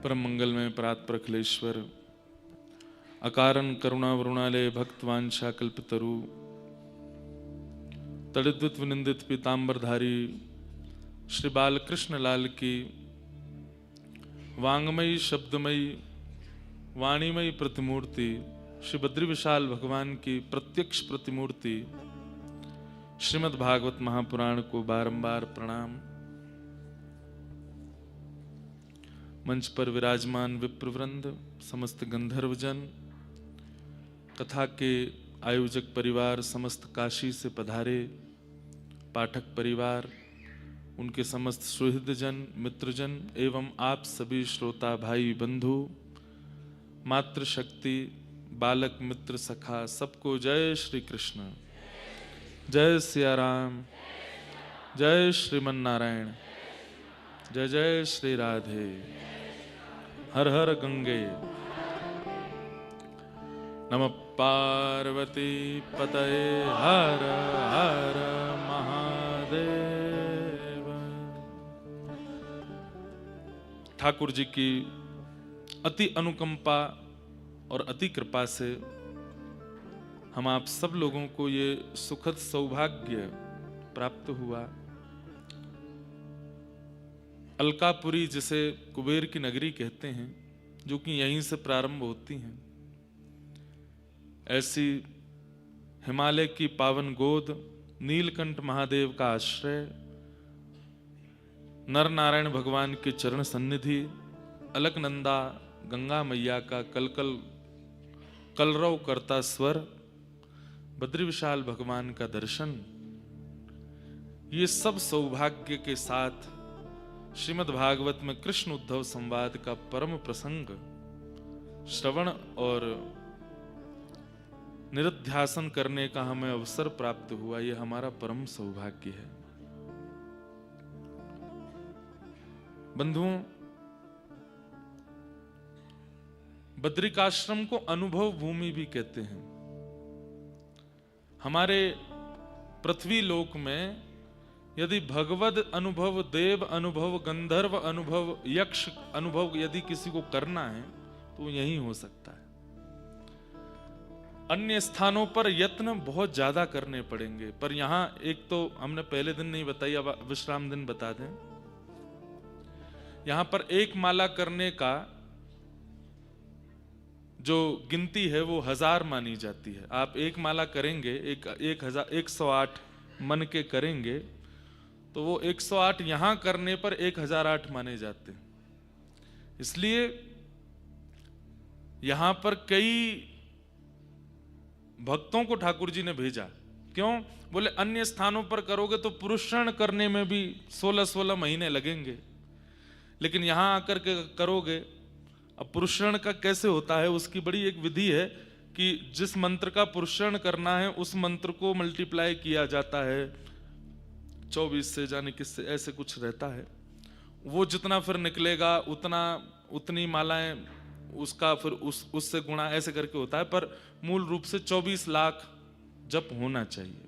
परम मंगल में परात्पर अखिलेश्वर अकारण करुणा वरुणालय भक्तवांछा कल्पतरु तड़िद्वित विनिंदित पीतांबरधारी श्री बालकृष्ण लाल की वांगमयी शब्दमयी वाणीमयी प्रतिमूर्ति श्री बद्री विशाल भगवान की प्रत्यक्ष प्रतिमूर्ति श्रीमद् भागवत महापुराण को बारंबार प्रणाम। मंच पर विराजमान विप्रवृंद, समस्त गंधर्वजन, कथा के आयोजक परिवार, समस्त काशी से पधारे पाठक परिवार, उनके समस्त सुहृदजन, मित्रजन एवं आप सभी श्रोता भाई बंधु, मातृशक्ति, बालक मित्र सखा, सबको जय श्री कृष्ण, जय सिया राम, जय श्रीमन नारायण, जय जय श्री राधे, हर हर गंगे, नमः पार्वती पतये हर हर महादेव। ठाकुर जी की अति अनुकंपा और अति कृपा से हम आप सब लोगों को ये सुखद सौभाग्य प्राप्त हुआ। अलकापुरी, जिसे कुबेर की नगरी कहते हैं, जो कि यहीं से प्रारंभ होती हैं, ऐसी हिमालय की पावन गोद, नीलकंठ महादेव का आश्रय, नर नारायण भगवान के चरण सन्निधि, अलकनंदा गंगा मैया का कलकल कलरव करता स्वर, बद्री विशाल भगवान का दर्शन, ये सब सौभाग्य के साथ श्रीमद् भागवत में कृष्ण उद्धव संवाद का परम प्रसंग श्रवण और निरध्यासन करने का हमें अवसर प्राप्त हुआ। यह हमारा परम सौभाग्य है। बंधुओं, बद्रिकाश्रम को अनुभव भूमि भी कहते हैं। हमारे पृथ्वी लोक में यदि भगवद अनुभव, देव अनुभव, गंधर्व अनुभव, यक्ष अनुभव यदि किसी को करना है तो यही हो सकता है। अन्य स्थानों पर यत्न बहुत ज्यादा करने पड़ेंगे, पर यहां एक तो हमने पहले दिन नहीं बताई, अब विश्राम दिन बता दें। यहां पर एक माला करने का जो गिनती है वो 1000 मानी जाती है। आप एक माला करेंगे, 108 मन के करेंगे तो वो 108 यहां करने पर 1008 माने जाते हैं। इसलिए यहां पर कई भक्तों को ठाकुर जी ने भेजा। क्यों? बोले अन्य स्थानों पर करोगे तो पुरुषण करने में भी 16-16 महीने लगेंगे, लेकिन यहां आकर के करोगे। अब पुरुषण का कैसे होता है, उसकी बड़ी एक विधि है कि जिस मंत्र का पुरुषण करना है उस मंत्र को मल्टीप्लाई किया जाता है 24 से, जाने किससे, ऐसे कुछ रहता है। वो जितना फिर निकलेगा उतनी मालाएं, उसका फिर उससे गुणा, ऐसे करके होता है। पर मूल रूप से 24 लाख जप होना चाहिए।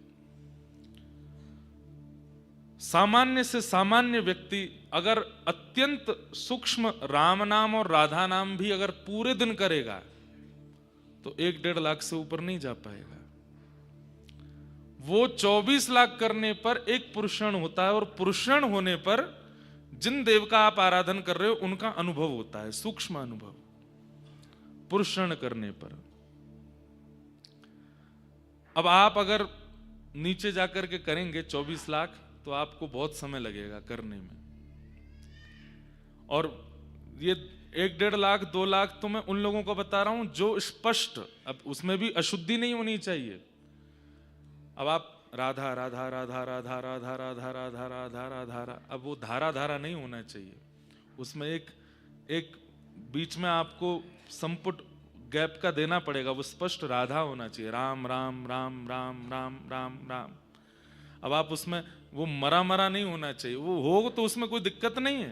सामान्य से सामान्य व्यक्ति अगर अत्यंत सूक्ष्म राम नाम और राधा नाम भी अगर पूरे दिन करेगा तो 1-1.5 लाख से ऊपर नहीं जा पाएगा। वो 24 लाख करने पर एक पुरुषण होता है, और पुरुषण होने पर जिन देव का आप आराधन कर रहे हो उनका अनुभव होता है, सूक्ष्म अनुभव, पुरुषण करने पर। अब आप अगर नीचे जाकर के करेंगे 24 लाख तो आपको बहुत समय लगेगा करने में। और ये 1-1.5 लाख 2 लाख तो मैं उन लोगों को बता रहा हूं जो स्पष्ट, अब उसमें भी अशुद्धि नहीं होनी चाहिए। अब आप राधा राधा राधा राधा राधा राधा राधा राधा राधा, अब वो धारा धारा नहीं होना चाहिए। उसमें एक बीच में आपको संपुट गैप का देना पड़ेगा, वो स्पष्ट राधा होना चाहिए। राम राम राम राम राम राम राम। अब आप उसमें वो मरा नहीं होना चाहिए। वो हो तो उसमें कोई दिक्कत नहीं है,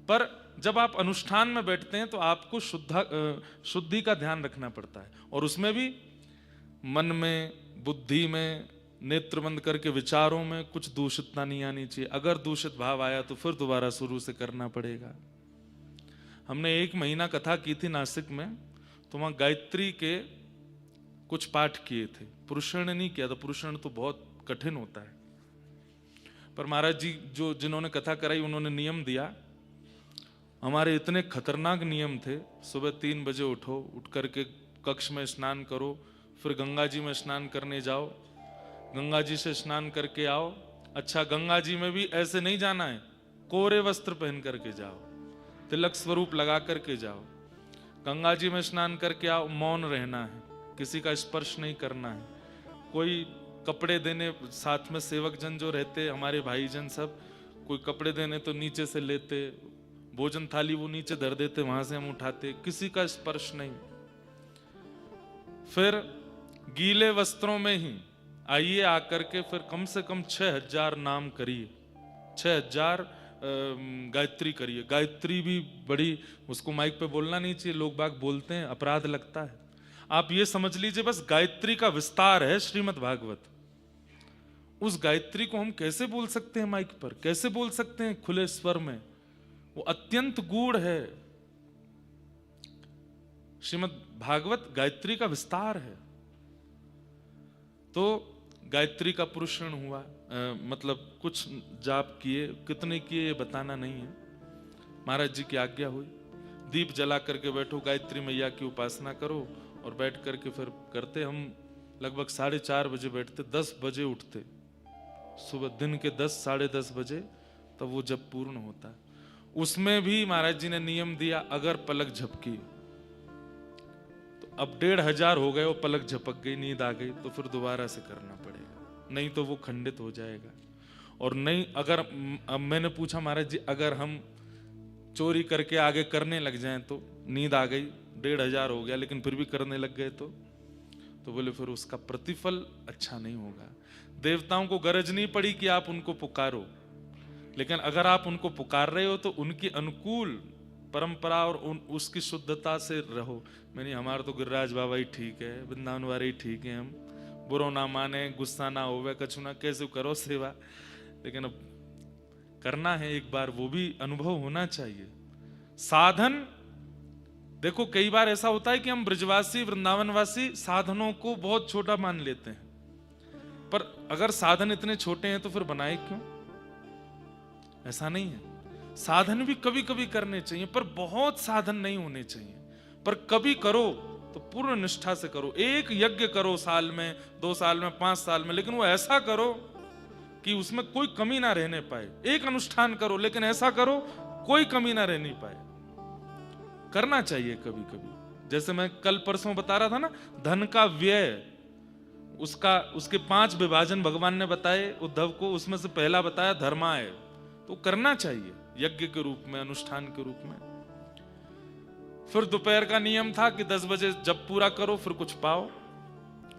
पर जब आप अनुष्ठान में बैठते हैं तो आपको शुद्धि का ध्यान रखना पड़ता है। और उसमें भी मन में, बुद्धि में, नेत्र बंद करके विचारों में कुछ दूषितता नहीं आनी चाहिए। अगर दूषित भाव आया तो फिर दोबारा शुरू से करना पड़ेगा। हमने 1 महीना कथा की थी नासिक में, तो वहां गायत्री के कुछ पाठ किए थे, पुरुषण नहीं किया था। पुरुषण तो बहुत कठिन होता है, पर महाराज जी जो जिन्होंने कथा कराई उन्होंने नियम दिया। हमारे इतने खतरनाक नियम थे, सुबह 3 बजे उठो, उठ करके कक्ष में स्नान करो, फिर गंगा जी में स्नान करने जाओ, गंगा जी से स्नान करके आओ। अच्छा, गंगा जी में भी ऐसे नहीं जाना है, कोरे वस्त्र पहन करके जाओ, तिलक स्वरूप लगा करके जाओ। गंगा जी में स्नान करके आओ, मौन रहना है, किसी का स्पर्श नहीं करना है। कोई कपड़े देने, साथ में सेवक जन जो रहते हमारे भाई जन सब, कोई कपड़े देने तो नीचे से लेते, भोजन थाली वो नीचे धर देते, वहां से हम उठाते, किसी का स्पर्श नहीं। फिर गीले वस्त्रों में ही आइए, आकर के फिर कम से कम 6000 नाम करिए, 6000 गायत्री करिए। गायत्री भी बड़ी, उसको माइक पे बोलना नहीं चाहिए, लोग बाग बोलते हैं, अपराध लगता है। आप ये समझ लीजिए बस गायत्री का विस्तार है श्रीमद् भागवत। उस गायत्री को हम कैसे बोल सकते हैं माइक पर, कैसे बोल सकते हैं खुले स्वर में? वो अत्यंत गूढ़ है। श्रीमद् भागवत गायत्री का विस्तार है। तो गायत्री का पुरुषण हुआ, मतलब कुछ जाप किए, कितने किए ये बताना नहीं है, महाराज जी की आज्ञा हुई। दीप जला करके बैठो, गायत्री मैया की उपासना करो, और बैठ करके फिर करते। हम लगभग 4:30 बजे बैठते, 10 बजे उठते, सुबह दिन के 10 साढ़े 10 बजे, तब वो जब पूर्ण होता है। उसमें भी महाराज जी ने नियम दिया, अगर पलक झपकी तो अब 1500 हो गए, वो पलक झपक गई, नींद आ गई, तो फिर दोबारा से करना पड़ेगा, नहीं तो वो खंडित हो जाएगा। और नहीं, अगर अब मैंने पूछा महाराज जी अगर हम चोरी करके आगे करने लग जाएं तो नींद आ गई, 1500 हो गया, लेकिन फिर भी करने लग गए तो बोले फिर उसका प्रतिफल अच्छा नहीं होगा। देवताओं को गरज नहीं पड़ी कि आप उनको पुकारो, लेकिन अगर आप उनको पुकार रहे हो तो उनकी अनुकूल परंपरा और उसकी शुद्धता से रहो। मैंने हमारा तो गिरिराज बाबा ही ठीक है, वृंदावन वाले ही ठीक है, हम बुरो ना माने, गुस्सा ना होवे, कछु ना, कैसे करो सेवा, लेकिन अब करना है एक बार, वो भी अनुभव होना चाहिए। साधन देखो, कई बार ऐसा होता है कि हम ब्रजवासी वृंदावनवासी साधनों को बहुत छोटा मान लेते हैं, पर अगर साधन इतने छोटे हैं तो फिर बनाए क्यों? ऐसा नहीं है। साधन भी कभी कभी करने चाहिए, पर बहुत साधन नहीं होने चाहिए। पर कभी करो तो पूर्ण निष्ठा से करो। एक यज्ञ करो साल में, 2 साल में, 5 साल में, लेकिन वो ऐसा करो कि उसमें कोई कमी ना रहने पाए। एक अनुष्ठान करो, लेकिन ऐसा करो कोई कमी ना रहने पाए। करना चाहिए कभी कभी। जैसे मैं कल परसों बता रहा था ना, धन का व्यय, उसके 5 विभाजन भगवान ने बताए उद्धव को, उसमें से पहला बताया धर्माय, तो करना चाहिए यज्ञ के रूप में, अनुष्ठान के रूप में। फिर दोपहर का नियम था कि 10 बजे जब पूरा करो फिर कुछ पाओ,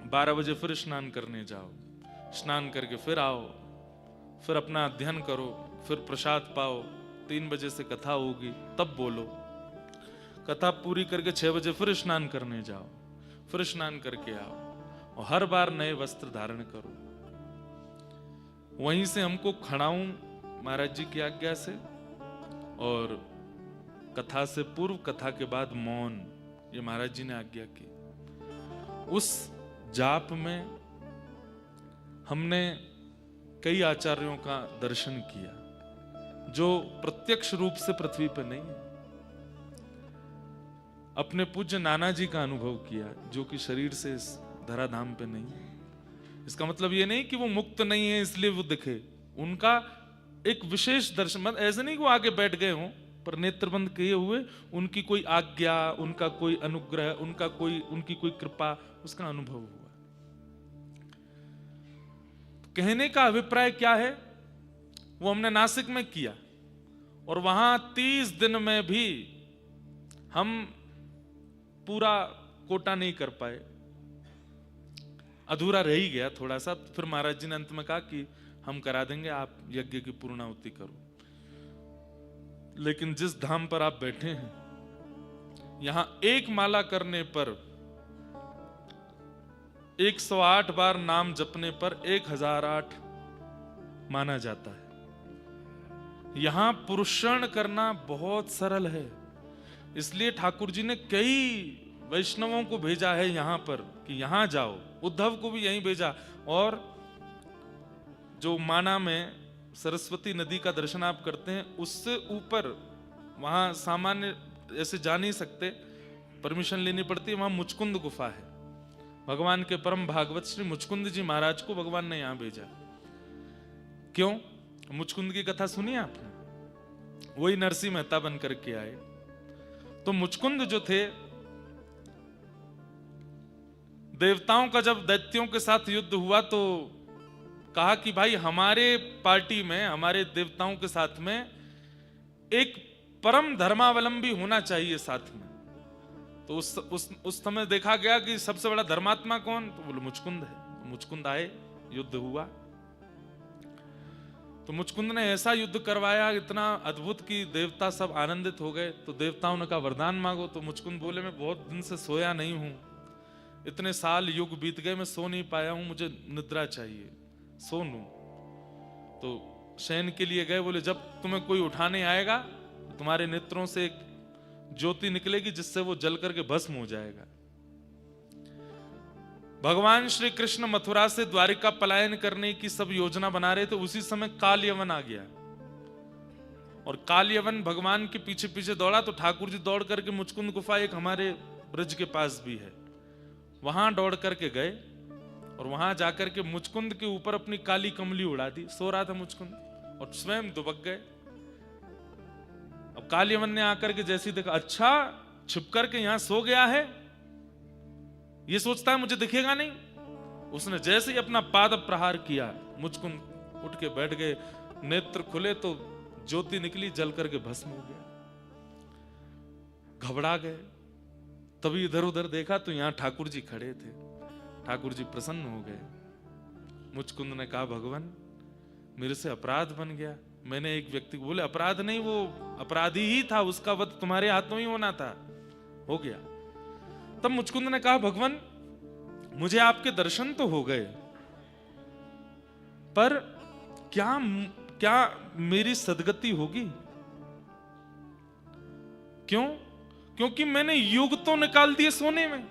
12 बजे फिर स्नान करने जाओ, स्नान करके फिर आओ, फिर अपना अध्ययन करो, फिर प्रसाद पाओ, 3 बजे से कथा होगी तब बोलो, कथा पूरी करके 6 बजे फिर स्नान करने जाओ, फिर स्नान करके आओ, और हर बार नए वस्त्र धारण करो। वहीं से हमको खड़ाऊं महाराज जी की आज्ञा से, और कथा से पूर्व, कथा के बाद मौन, ये महाराज जी ने आज्ञा की। उस जाप में हमने कई आचार्यों का दर्शन किया जो प्रत्यक्ष रूप से पृथ्वी पर नहीं है। अपने पूज्य नाना जी का अनुभव किया जो कि शरीर से इस धराधाम पे नहीं है। इसका मतलब ये नहीं कि वो मुक्त नहीं है इसलिए वो दिखे, उनका एक विशेष दर्शन, मतलब ऐसे नहीं कि वो आगे बैठ गए हों, पर नेत्र बंद किए हुए उनकी कोई आज्ञा, उनका कोई अनुग्रह, उनकी कोई कृपा, उसका अनुभव हुआ। तो कहने का अभिप्राय क्या है, वो हमने नासिक में किया, और वहां 30 दिन में भी हम पूरा कोटा नहीं कर पाए, अधूरा रह ही गया थोड़ा सा। फिर महाराज जी ने अंत में कहा कि हम करा देंगे, आप यज्ञ की पूर्णाहुति करो। लेकिन जिस धाम पर आप बैठे हैं, यहां एक माला करने पर 108 बार नाम जपने पर 1008 माना जाता है। यहां पुरुषण करना बहुत सरल है। इसलिए ठाकुर जी ने कई वैष्णवों को भेजा है यहां पर कि यहां जाओ। उद्धव को भी यहीं भेजा। और जो माना में सरस्वती नदी का दर्शन आप करते हैं, उससे ऊपर वहां सामान्य ऐसे जा नहीं सकते, परमिशन लेनी पड़ती है। वहां मुचकुंद गुफा है। भगवान के परम भागवत श्री मुचकुंद जी महाराज को भगवान ने यहां भेजा। क्यों? मुचकुंद की कथा सुनी आपने? वही नरसिंह मेहता बन करके आए। तो मुचकुंद जो थे, देवताओं का जब दैत्यों के साथ युद्ध हुआ तो कहा कि भाई हमारे पार्टी में, हमारे देवताओं के साथ में एक परम धर्मावलंबी होना चाहिए साथ में। तो उस समय देखा गया कि सबसे बड़ा धर्मात्मा कौन? तो बोले मुचकुंद है। तो मुचकुंद आए, युद्ध हुआ। तो मुचकुंद ने ऐसा युद्ध करवाया इतना अद्भुत कि देवता सब आनंदित हो गए। तो देवताओं ने कहा वरदान मांगो। तो मुचकुंद बोले मैं बहुत दिन से सोया नहीं हूं, इतने साल युग बीत गए, मैं सो नहीं पाया हूं, मुझे निद्रा चाहिए, सो लूं। तो शयन के लिए गए। बोले जब तुम्हें कोई उठाने आएगा तो तुम्हारे नेत्रों से एक ज्योति निकलेगी जिससे वो जल करके भस्म हो जाएगा। भगवान श्री कृष्ण मथुरा से द्वारिका पलायन करने की सब योजना बना रहे थे। उसी समय काल यवन आ गया और काल यवन भगवान के पीछे पीछे दौड़ा। तो ठाकुर जी दौड़ करके मुचकुंद गुफा एक हमारे ब्रज के पास भी है, वहां दौड़ करके गए और वहां जाकर के मुचकुंद के ऊपर अपनी काली कमली उड़ा दी। सो रहा था मुचकुंद और स्वयं दुबक गए। अब काल यवन ने आकर के जैसे देखा, अच्छा छिप करके यहां सो गया है, ये सोचता है मुझे दिखेगा नहीं। उसने जैसे ही अपना पाद प्रहार किया, मुचकुंद उठ के बैठ गए। नेत्र खुले तो ज्योति निकली, जल करके भस्म हो गया। घबरा गए। तभी इधर उधर देखा तो यहां ठाकुर जी खड़े थे। ठाकुर जी प्रसन्न हो गए। मुचकुंद ने कहा भगवान मेरे से अपराध बन गया। मैंने एक व्यक्ति को, बोले अपराध नहीं, वो अपराधी ही था, उसका वध तुम्हारे हाथों ही होना था, हो गया। तब मुचकुंद ने कहा भगवान मुझे आपके दर्शन तो हो गए, पर क्या मेरी सदगति होगी? क्यों? क्योंकि मैंने युग तो निकाल दिए सोने में।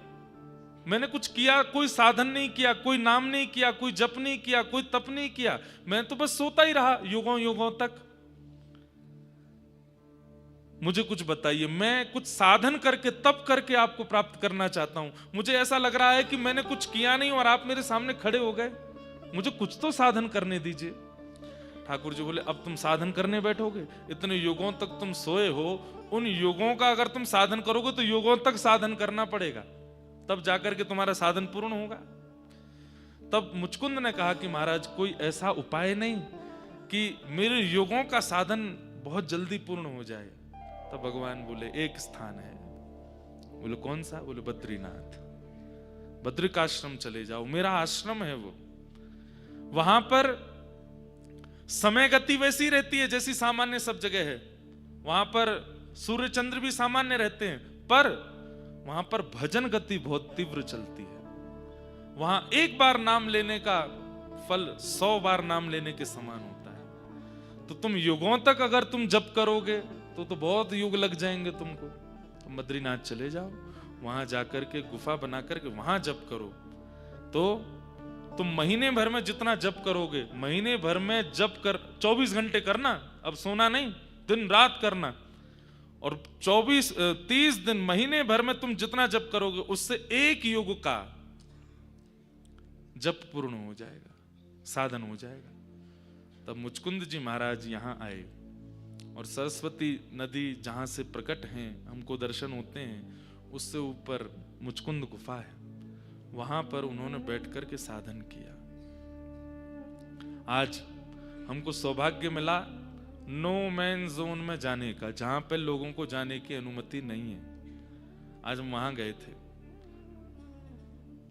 मैंने कुछ किया, कोई साधन नहीं किया, कोई नाम नहीं किया, कोई जप नहीं किया, कोई तप नहीं किया, मैं तो बस सोता ही रहा युगों युगों तक। मुझे कुछ बताइए, मैं कुछ साधन करके तप करके आपको प्राप्त करना चाहता हूं। मुझे ऐसा लग रहा है कि मैंने कुछ किया नहीं और आप मेरे सामने खड़े हो गए, मुझे कुछ तो साधन करने दीजिए। ठाकुर जी बोले अब तुम साधन करने बैठोगे? इतने युगों तक तुम सोए हो, उन युगों का अगर तुम साधन करोगे तो युगों तक साधन करना पड़ेगा, तब जाकर के तुम्हारा साधन पूर्ण होगा। तब मुचकुंद ने कहा कि महाराज कोई ऐसा उपाय नहीं कि मेरे युगों का साधन बहुत जल्दी पूर्ण हो जाए। तब भगवान बोले एक स्थान है। बोले कौन सा? बोले बद्रीनाथ, बद्रिकाश्रम चले जाओ, मेरा आश्रम है वो। वहां पर समय गति वैसी रहती है जैसी सामान्य सब जगह है। वहां पर सूर्य चंद्र भी सामान्य रहते हैं, पर वहां पर भजन गति बहुत तीव्र चलती है। वहां एक बार नाम लेने का फल 100 बार नाम लेने के समान होता है। तो तुम युगों तक अगर तुम जप करोगे तो बहुत युग लग जाएंगे तुमको। तुम बद्रीनाथ चले जाओ, वहां जाकर के गुफा बना करके वहां जप करो। तो तुम महीने भर में जितना जप करोगे, महीने भर में जप कर 24 घंटे करना, अब सोना नहीं, दिन रात करना। और 30 दिन महीने भर में तुम जितना जप करोगे उससे एक युग का जप पूर्ण हो जाएगा, साधन हो जाएगा। तब मुचकुंद जी महाराज यहां आए और सरस्वती नदी जहां से प्रकट हैं, हमको दर्शन होते हैं, उससे ऊपर मुचकुंद गुफा है। वहां पर उन्होंने बैठ करके साधन किया। आज हमको सौभाग्य मिला नो मैन जोन में जाने का, जहां पर लोगों को जाने की अनुमति नहीं है। आज हम वहां गए थे,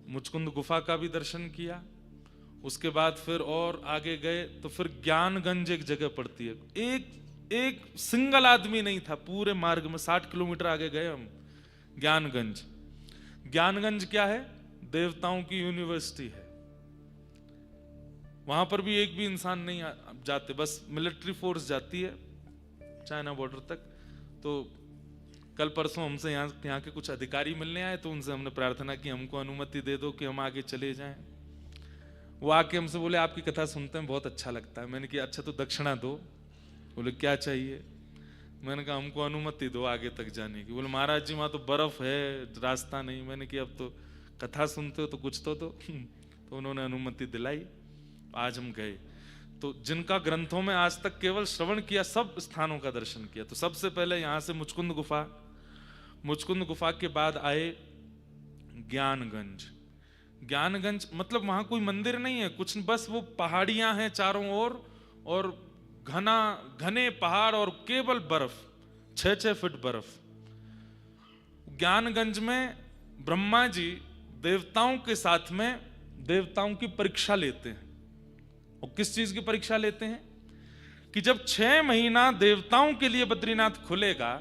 मुचकुंद गुफा का भी दर्शन किया। उसके बाद फिर और आगे गए तो फिर ज्ञानगंज एक जगह पड़ती है। एक सिंगल आदमी नहीं था पूरे मार्ग में। 60 किलोमीटर आगे गए हम। ज्ञानगंज, ज्ञानगंज क्या है? देवताओं की यूनिवर्सिटी है। वहां पर भी एक भी इंसान नहीं जाते, बस मिलिट्री फोर्स जाती है चाइना बॉर्डर तक। तो कल परसों हमसे यहाँ के कुछ अधिकारी मिलने आए, तो उनसे हमने प्रार्थना की हमको अनुमति दे दो कि हम आगे चले जाएं। वो आके हमसे बोले आपकी कथा सुनते हैं बहुत अच्छा लगता है। मैंने कहा अच्छा तो दक्षिणा दो। बोले क्या चाहिए? मैंने कहा हमको अनुमति दो आगे तक जाने की। बोले महाराज जी वहाँ तो बर्फ है, रास्ता नहीं। मैंने कहा अब तो कथा सुनते हो तो कुछ तो दो। तो उन्होंने अनुमति दिलाई, आज हम गए। तो जिनका ग्रंथों में आज तक केवल श्रवण किया, सब स्थानों का दर्शन किया। तो सबसे पहले यहाँ से मुचकुंद गुफा, मुचकुंद गुफा के बाद आए ज्ञानगंज। ज्ञानगंज मतलब वहां कोई मंदिर नहीं है कुछ, बस वो पहाड़ियां हैं चारों ओर और घने पहाड़ और केवल बर्फ, 6-6 फीट बर्फ। ज्ञानगंज में ब्रह्मा जी देवताओं के साथ में देवताओं की परीक्षा लेते हैं। और किस चीज की परीक्षा लेते हैं कि जब 6 महीना देवताओं के लिए बद्रीनाथ खुलेगा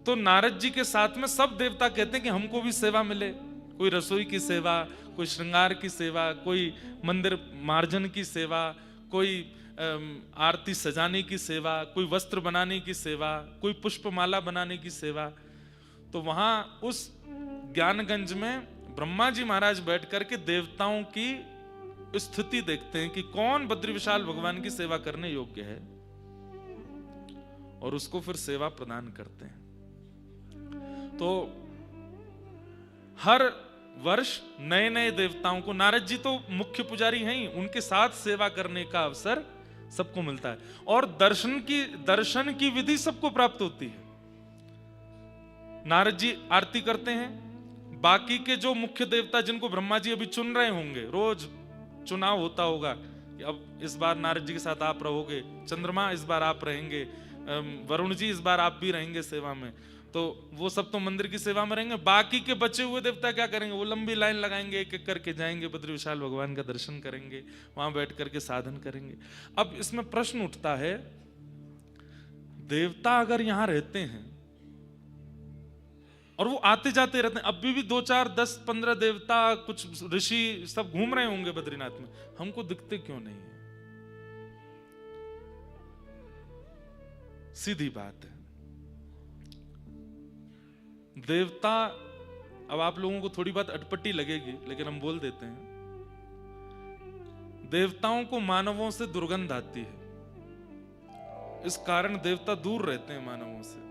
तो नारद जी के साथ में सब देवता कहते हैं कि हमको भी सेवा मिले। कोई रसोई की सेवा, कोई श्रृंगार की सेवा, कोई मंदिर मार्जन की सेवा, कोई आरती सजाने की सेवा, कोई वस्त्र बनाने की सेवा, कोई पुष्पमाला बनाने की सेवा। तो वहां उस ज्ञानगंज में ब्रह्मा जी महाराज बैठ करके देवताओं की स्थिति देखते हैं कि कौन बद्री विशाल भगवान की सेवा करने योग्य है, और उसको फिर सेवा प्रदान करते हैं। तो हर वर्ष नए नए देवताओं को, नारद जी तो मुख्य पुजारी हैं ही, उनके साथ सेवा करने का अवसर सबको मिलता है। और दर्शन की विधि सबको प्राप्त होती है। नारद जी आरती करते हैं, बाकी के जो मुख्य देवता जिनको ब्रह्मा जी अभी चुन रहे होंगे, रोज चुनाव होता होगा कि अब इस बार नारद जी के साथ आप रहोगे, चंद्रमा इस बार आप रहेंगे, वरुण जी इस बार आप भी रहेंगे सेवा में, तो वो सब तो मंदिर की सेवा में रहेंगे। बाकी के बचे हुए देवता क्या करेंगे? वो लंबी लाइन लगाएंगे, एक एक करके जाएंगे, बद्री विशाल भगवान का दर्शन करेंगे, वहां बैठ करके साधन करेंगे। अब इसमें प्रश्न उठता है, देवता अगर यहां रहते हैं और वो आते जाते रहते हैं, अभी भी 2, 4, 10, 15 देवता, कुछ ऋषि सब घूम रहे होंगे बद्रीनाथ में, हमको दिखते क्यों नहीं है? सीधी बात है, देवता, अब आप लोगों को थोड़ी बात अटपटी लगेगी लेकिन हम बोल देते हैं, देवताओं को मानवों से दुर्गंध आती है। इस कारण देवता दूर रहते हैं मानवों से।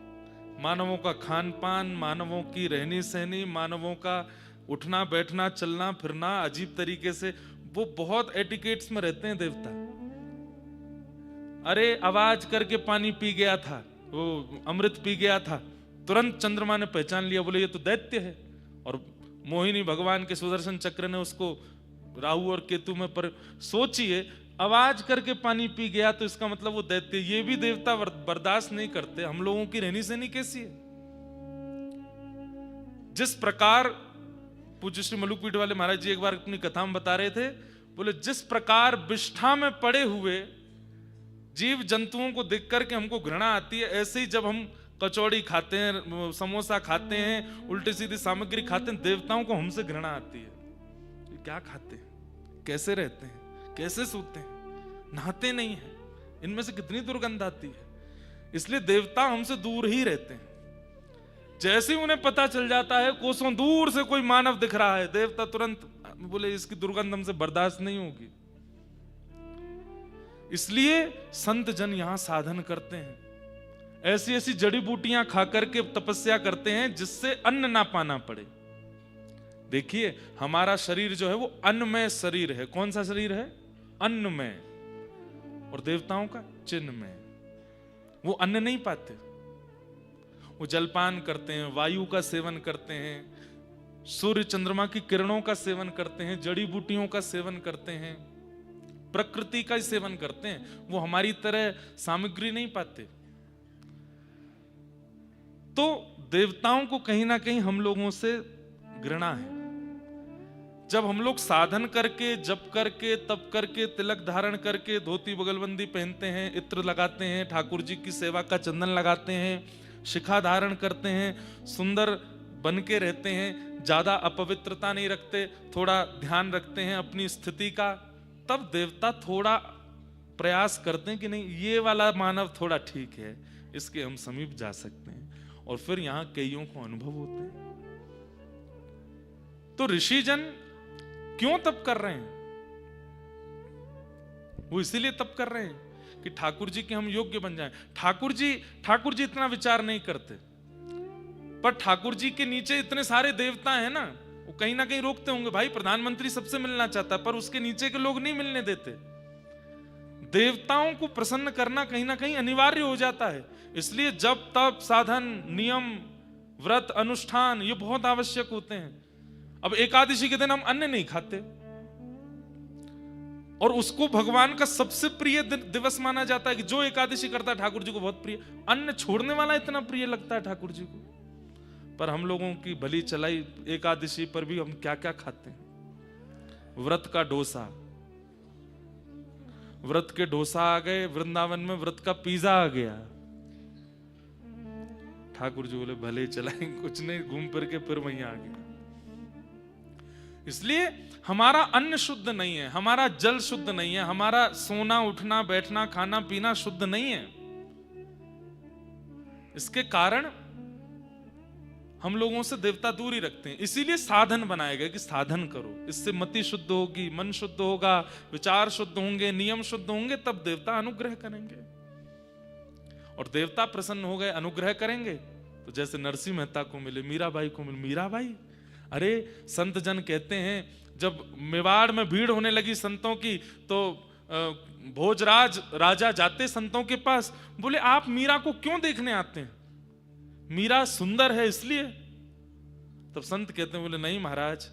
मानवों का खान पान, मानवों की रहनी सहनी, मानवों का उठना बैठना चलना फिरना अजीब तरीके से, वो बहुत एटिकेट्स में रहते हैं देवता। अरे आवाज करके पानी पी गया था, वो अमृत पी गया था, तुरंत चंद्रमा ने पहचान लिया, बोले ये तो दैत्य है। और मोहिनी भगवान के सुदर्शन चक्र ने उसको राहु और केतु में पर सोचिए, आवाज करके पानी पी गया तो इसका मतलब वो दैत्य। ये भी देवता बर्दाश्त नहीं करते। हम लोगों की रहनी सहनी कैसी है? जिस प्रकार पूज्य श्री मलुकपीठ वाले महाराज जी एक बार अपनी कथा में बता रहे थे, बोले जिस प्रकार विष्ठा में पड़े हुए जीव जंतुओं को देख करके हमको घृणा आती है, ऐसे ही जब हम कचौड़ी खाते हैं, समोसा खाते हैं, उल्टी सीधी सामग्री खाते हैं, देवताओं को हमसे घृणा आती है। ये क्या खाते हैं, कैसे रहते हैं, कैसे सोते हैं, नहाते नहीं हैं, इनमें से कितनी दुर्गंध आती है। इसलिए देवता हमसे दूर ही रहते हैं। जैसे ही उन्हें पता चल जाता है कोसों दूर से कोई मानव दिख रहा है, देवता तुरंत बोले इसकी दुर्गंध हमसे बर्दाश्त नहीं होगी। इसलिए संत जन यहां साधन करते हैं, ऐसी ऐसी जड़ी बूटियां खा करके तपस्या करते हैं जिससे अन्न ना पाना पड़े। देखिए हमारा शरीर जो है वो अन्नमय शरीर है। कौन सा शरीर है? अन्नमय। और देवताओं का चिन्हमय। वो अन्न नहीं पाते, वो जलपान करते हैं, वायु का सेवन करते हैं, सूर्य चंद्रमा की किरणों का सेवन करते हैं, जड़ी बूटियों का सेवन करते हैं, प्रकृति का ही सेवन करते हैं। वो हमारी तरह सामग्री नहीं पाते। तो देवताओं को कहीं ना कहीं हम लोगों से घृणा है। जब हम लोग साधन करके, जप करके, तप करके, तिलक धारण करके, धोती बगलबंदी पहनते हैं, इत्र लगाते हैं, ठाकुर जी की सेवा का चंदन लगाते हैं, शिखा धारण करते हैं, सुंदर बन के रहते हैं, ज्यादा अपवित्रता नहीं रखते, थोड़ा ध्यान रखते हैं अपनी स्थिति का, तब देवता थोड़ा प्रयास करते हैं कि नहीं ये वाला मानव थोड़ा ठीक है, इसके हम समीप जा सकते हैं। और फिर यहां कईयों को अनुभव होते हैं। तो ऋषिजन क्यों तप कर रहे हैं? वो इसीलिए तप कर रहे हैं कि ठाकुर जी के हम योग्य बन जाएं। ठाकुर जी इतना विचार नहीं करते, पर ठाकुर जी के नीचे इतने सारे देवता हैं ना, वो कहीं ना कहीं रोकते होंगे। भाई प्रधानमंत्री सबसे मिलना चाहता है, पर उसके नीचे के लोग नहीं मिलने देते। देवताओं को प्रसन्न करना कहीं ना कहीं अनिवार्य हो जाता है। इसलिए जब तप, साधन, नियम, व्रत, अनुष्ठान ये बहुत आवश्यक होते हैं। अब एकादशी के दिन हम अन्न नहीं खाते और उसको भगवान का सबसे प्रिय दिवस माना जाता है कि जो एकादशी करता है ठाकुर जी को बहुत प्रिय। अन्न छोड़ने वाला इतना प्रिय लगता है ठाकुर जी को। पर हम लोगों की भली चलाई एकादशी पर भी हम क्या क्या खाते हैं। व्रत का डोसा, व्रत के डोसा आ गए, वृंदावन में व्रत का पिज्जा आ गया। ठाकुर जी बोले भले चलाएं, कुछ नहीं, घूम फिर के फिर वहीं आ गया। इसलिए हमारा अन्न शुद्ध नहीं है, हमारा जल शुद्ध नहीं है, हमारा सोना, उठना, बैठना, खाना पीना शुद्ध नहीं है। इसके कारण हम लोगों से देवता दूर ही रखते हैं। इसीलिए साधन बनाया गया कि साधन करो, इससे मति शुद्ध होगी, मन शुद्ध होगा, विचार शुद्ध होंगे, नियम शुद्ध होंगे, तब देवता अनुग्रह करेंगे। और देवता प्रसन्न हो गए, अनुग्रह करेंगे, तो जैसे नरसिंह मेहता को मिले, मीराबाई को मिले। मीराबाई, अरे संत जन कहते हैं जब मेवाड़ में भीड़ होने लगी संतों की, तो भोजराज राजा जाते संतों के पास, बोले आप मीरा को क्यों देखने आते हैं? मीरा सुंदर है इसलिए? तब संत कहते हैं, बोले नहीं महाराज,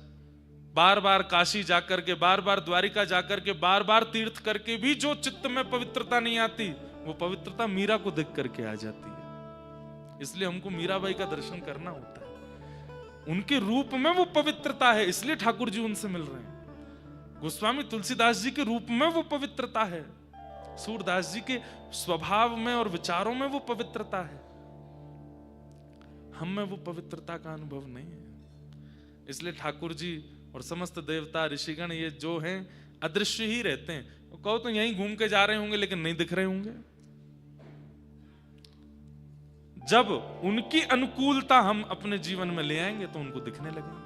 बार बार काशी जाकर के, बार बार द्वारिका जाकर के, बार बार तीर्थ करके भी जो चित्त में पवित्रता नहीं आती, वो पवित्रता मीरा को देख करके आ जाती है। इसलिए हमको मीराबाई का दर्शन करना होता है। उनके रूप में वो पवित्रता है, इसलिए ठाकुर जी उनसे मिल रहे हैं। गोस्वामी तुलसीदास जी के रूप में वो पवित्रता है, सूरदास जी के स्वभाव में और विचारों में वो पवित्रता है। हम में वो पवित्रता का अनुभव नहीं है। इसलिए ठाकुर जी और समस्त देवता, ऋषिगण ये जो हैं अदृश्य ही रहते हैं। कहो तो यहीं घूम के जा रहे होंगे लेकिन नहीं दिख रहे होंगे। जब उनकी अनुकूलता हम अपने जीवन में ले आएंगे तो उनको दिखने लगेंगे।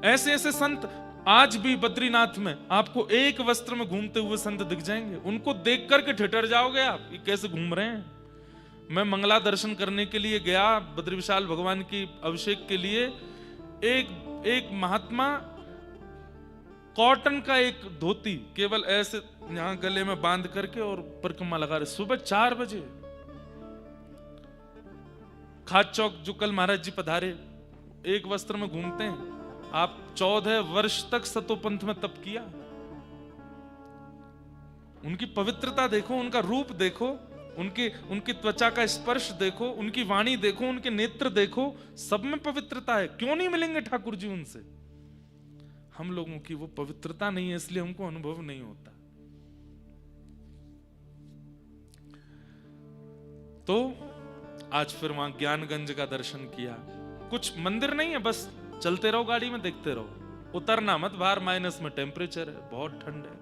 ऐसे ऐसे संत आज भी बद्रीनाथ में आपको एक वस्त्र में घूमते हुए संत दिख जाएंगे। उनको देख करके ठिठर जाओगे आप, ये कैसे घूम रहे हैं। मैं मंगला दर्शन करने के लिए गया, बद्री विशाल भगवान की अभिषेक के लिए। एक महात्मा कॉटन का एक धोती केवल ऐसे यहां गले में बांध करके और परिक्रमा लगा रहे, सुबह 4 बजे। खाद चौक जो कल महाराज जी पधारे, एक वस्त्र में घूमते हैं। आप 14 वर्ष तक सतोपंथ में तप किया। उनकी पवित्रता देखो, उनका रूप देखो, उनकी त्वचा का स्पर्श देखो, उनकी वाणी देखो, उनके नेत्र देखो, सब में पवित्रता है। क्यों नहीं मिलेंगे ठाकुर जी उनसे? हम लोगों की वो पवित्रता नहीं है, इसलिए हमको अनुभव नहीं होता। तो आज फिर वहां ज्ञानगंज का दर्शन किया। कुछ मंदिर नहीं है, बस चलते रहो, गाड़ी में देखते रहो, उतरना मत बाहर, माइनस में टेम्परेचर है, बहुत ठंड है।